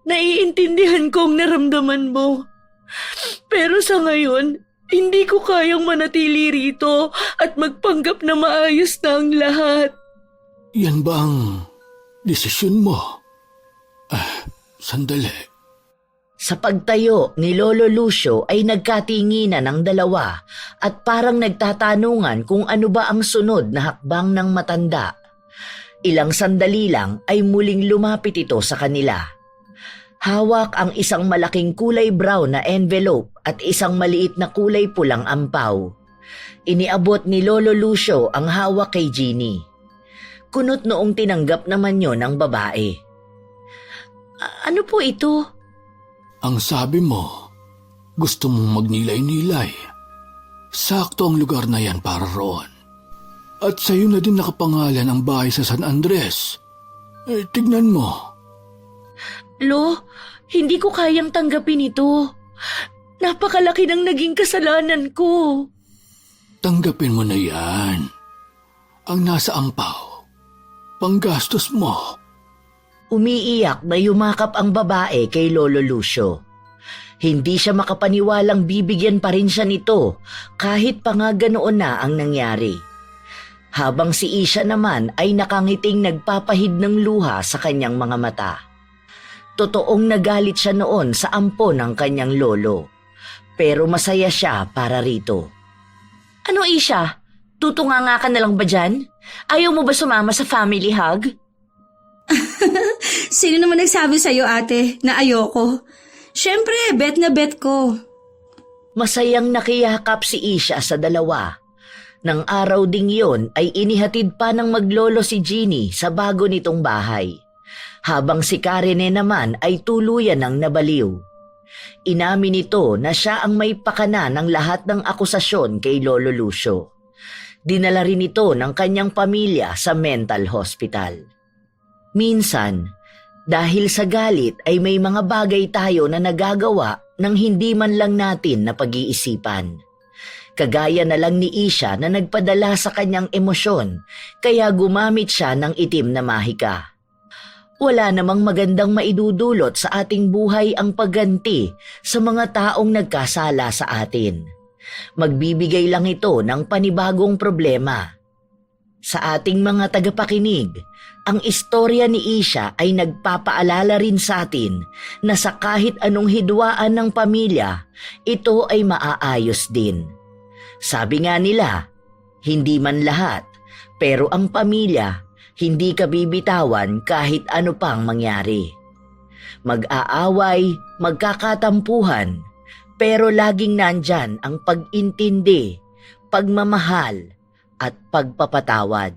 Naiintindihan ko ang naramdaman mo. Pero sa ngayon, hindi ko kayang manatili rito at magpanggap na maayos na ang lahat. Yan ba ang desisyon mo? Sandali. Sa pagtayo ni Lolo Lucio ay nagkatinginan ng dalawa at parang nagtatanungan kung ano ba ang sunod na hakbang ng matanda. Ilang sandali lang ay muling lumapit ito sa kanila. Hawak ang isang malaking kulay brown na envelope at isang maliit na kulay pulang ampaw. Iniabot ni Lolo Lucio ang hawak kay Jeannie. Kunot noong tinanggap naman yon ng babae. Ano po ito? Ang sabi mo, gusto mong magnilay-nilay. Sakto ang lugar na yan para roon. At sa'yo na din nakapangalan ang bahay sa San Andres. Tignan mo. Lo, hindi ko kayang tanggapin ito. Napakalaki ng naging kasalanan ko. Tanggapin mo na yan. Ang nasa ampaw, panggastos mo. Umiiyak na yumakap ang babae kay Lolo Lucio. Hindi siya makapaniwalang bibigyan pa rin siya nito kahit pa nga ganoon na ang nangyari. Habang si Isha naman ay nakangiting nagpapahid ng luha sa kanyang mga mata. Totoong nagalit siya noon sa ampo ng kanyang lolo. Pero masaya siya para rito. Ano Isha? Tutunganga ka na lang ba dyan? Ayaw mo ba sumama sa family hug? Sino naman nagsabi sa'yo ate na ayoko? Siyempre, bet na bet ko. Masayang nakiyakap si Isha sa dalawa. Nang araw ding yon ay inihatid pa ng maglolo si Jeannie sa bago nitong bahay. Habang si Karine naman ay tuluyan ng nabaliw. Inamin nito na siya ang may pakana ng lahat ng akusasyon kay Lolo Lucio. Dinala rin ito ng kanyang pamilya sa mental hospital. Minsan, dahil sa galit ay may mga bagay tayo na nagagawa nang hindi man lang natin na pag-iisipan. Kagaya na lang ni Isha na nagpadala sa kanyang emosyon kaya gumamit siya ng itim na mahika. Wala namang magandang maidudulot sa ating buhay ang pagganti sa mga taong nagkasala sa atin. Magbibigay lang ito ng panibagong problema. Sa ating mga tagapakinig, ang istorya ni Isha ay nagpapaalala rin sa atin na sa kahit anong hidwaan ng pamilya, ito ay maaayos din. Sabi nga nila, hindi man lahat, pero ang pamilya, hindi ka bibitawan kahit ano pang mangyari. Mag-aaway, magkakatampuhan, pero laging nandyan ang pag-intindi, pagmamahal, at pagpapatawad.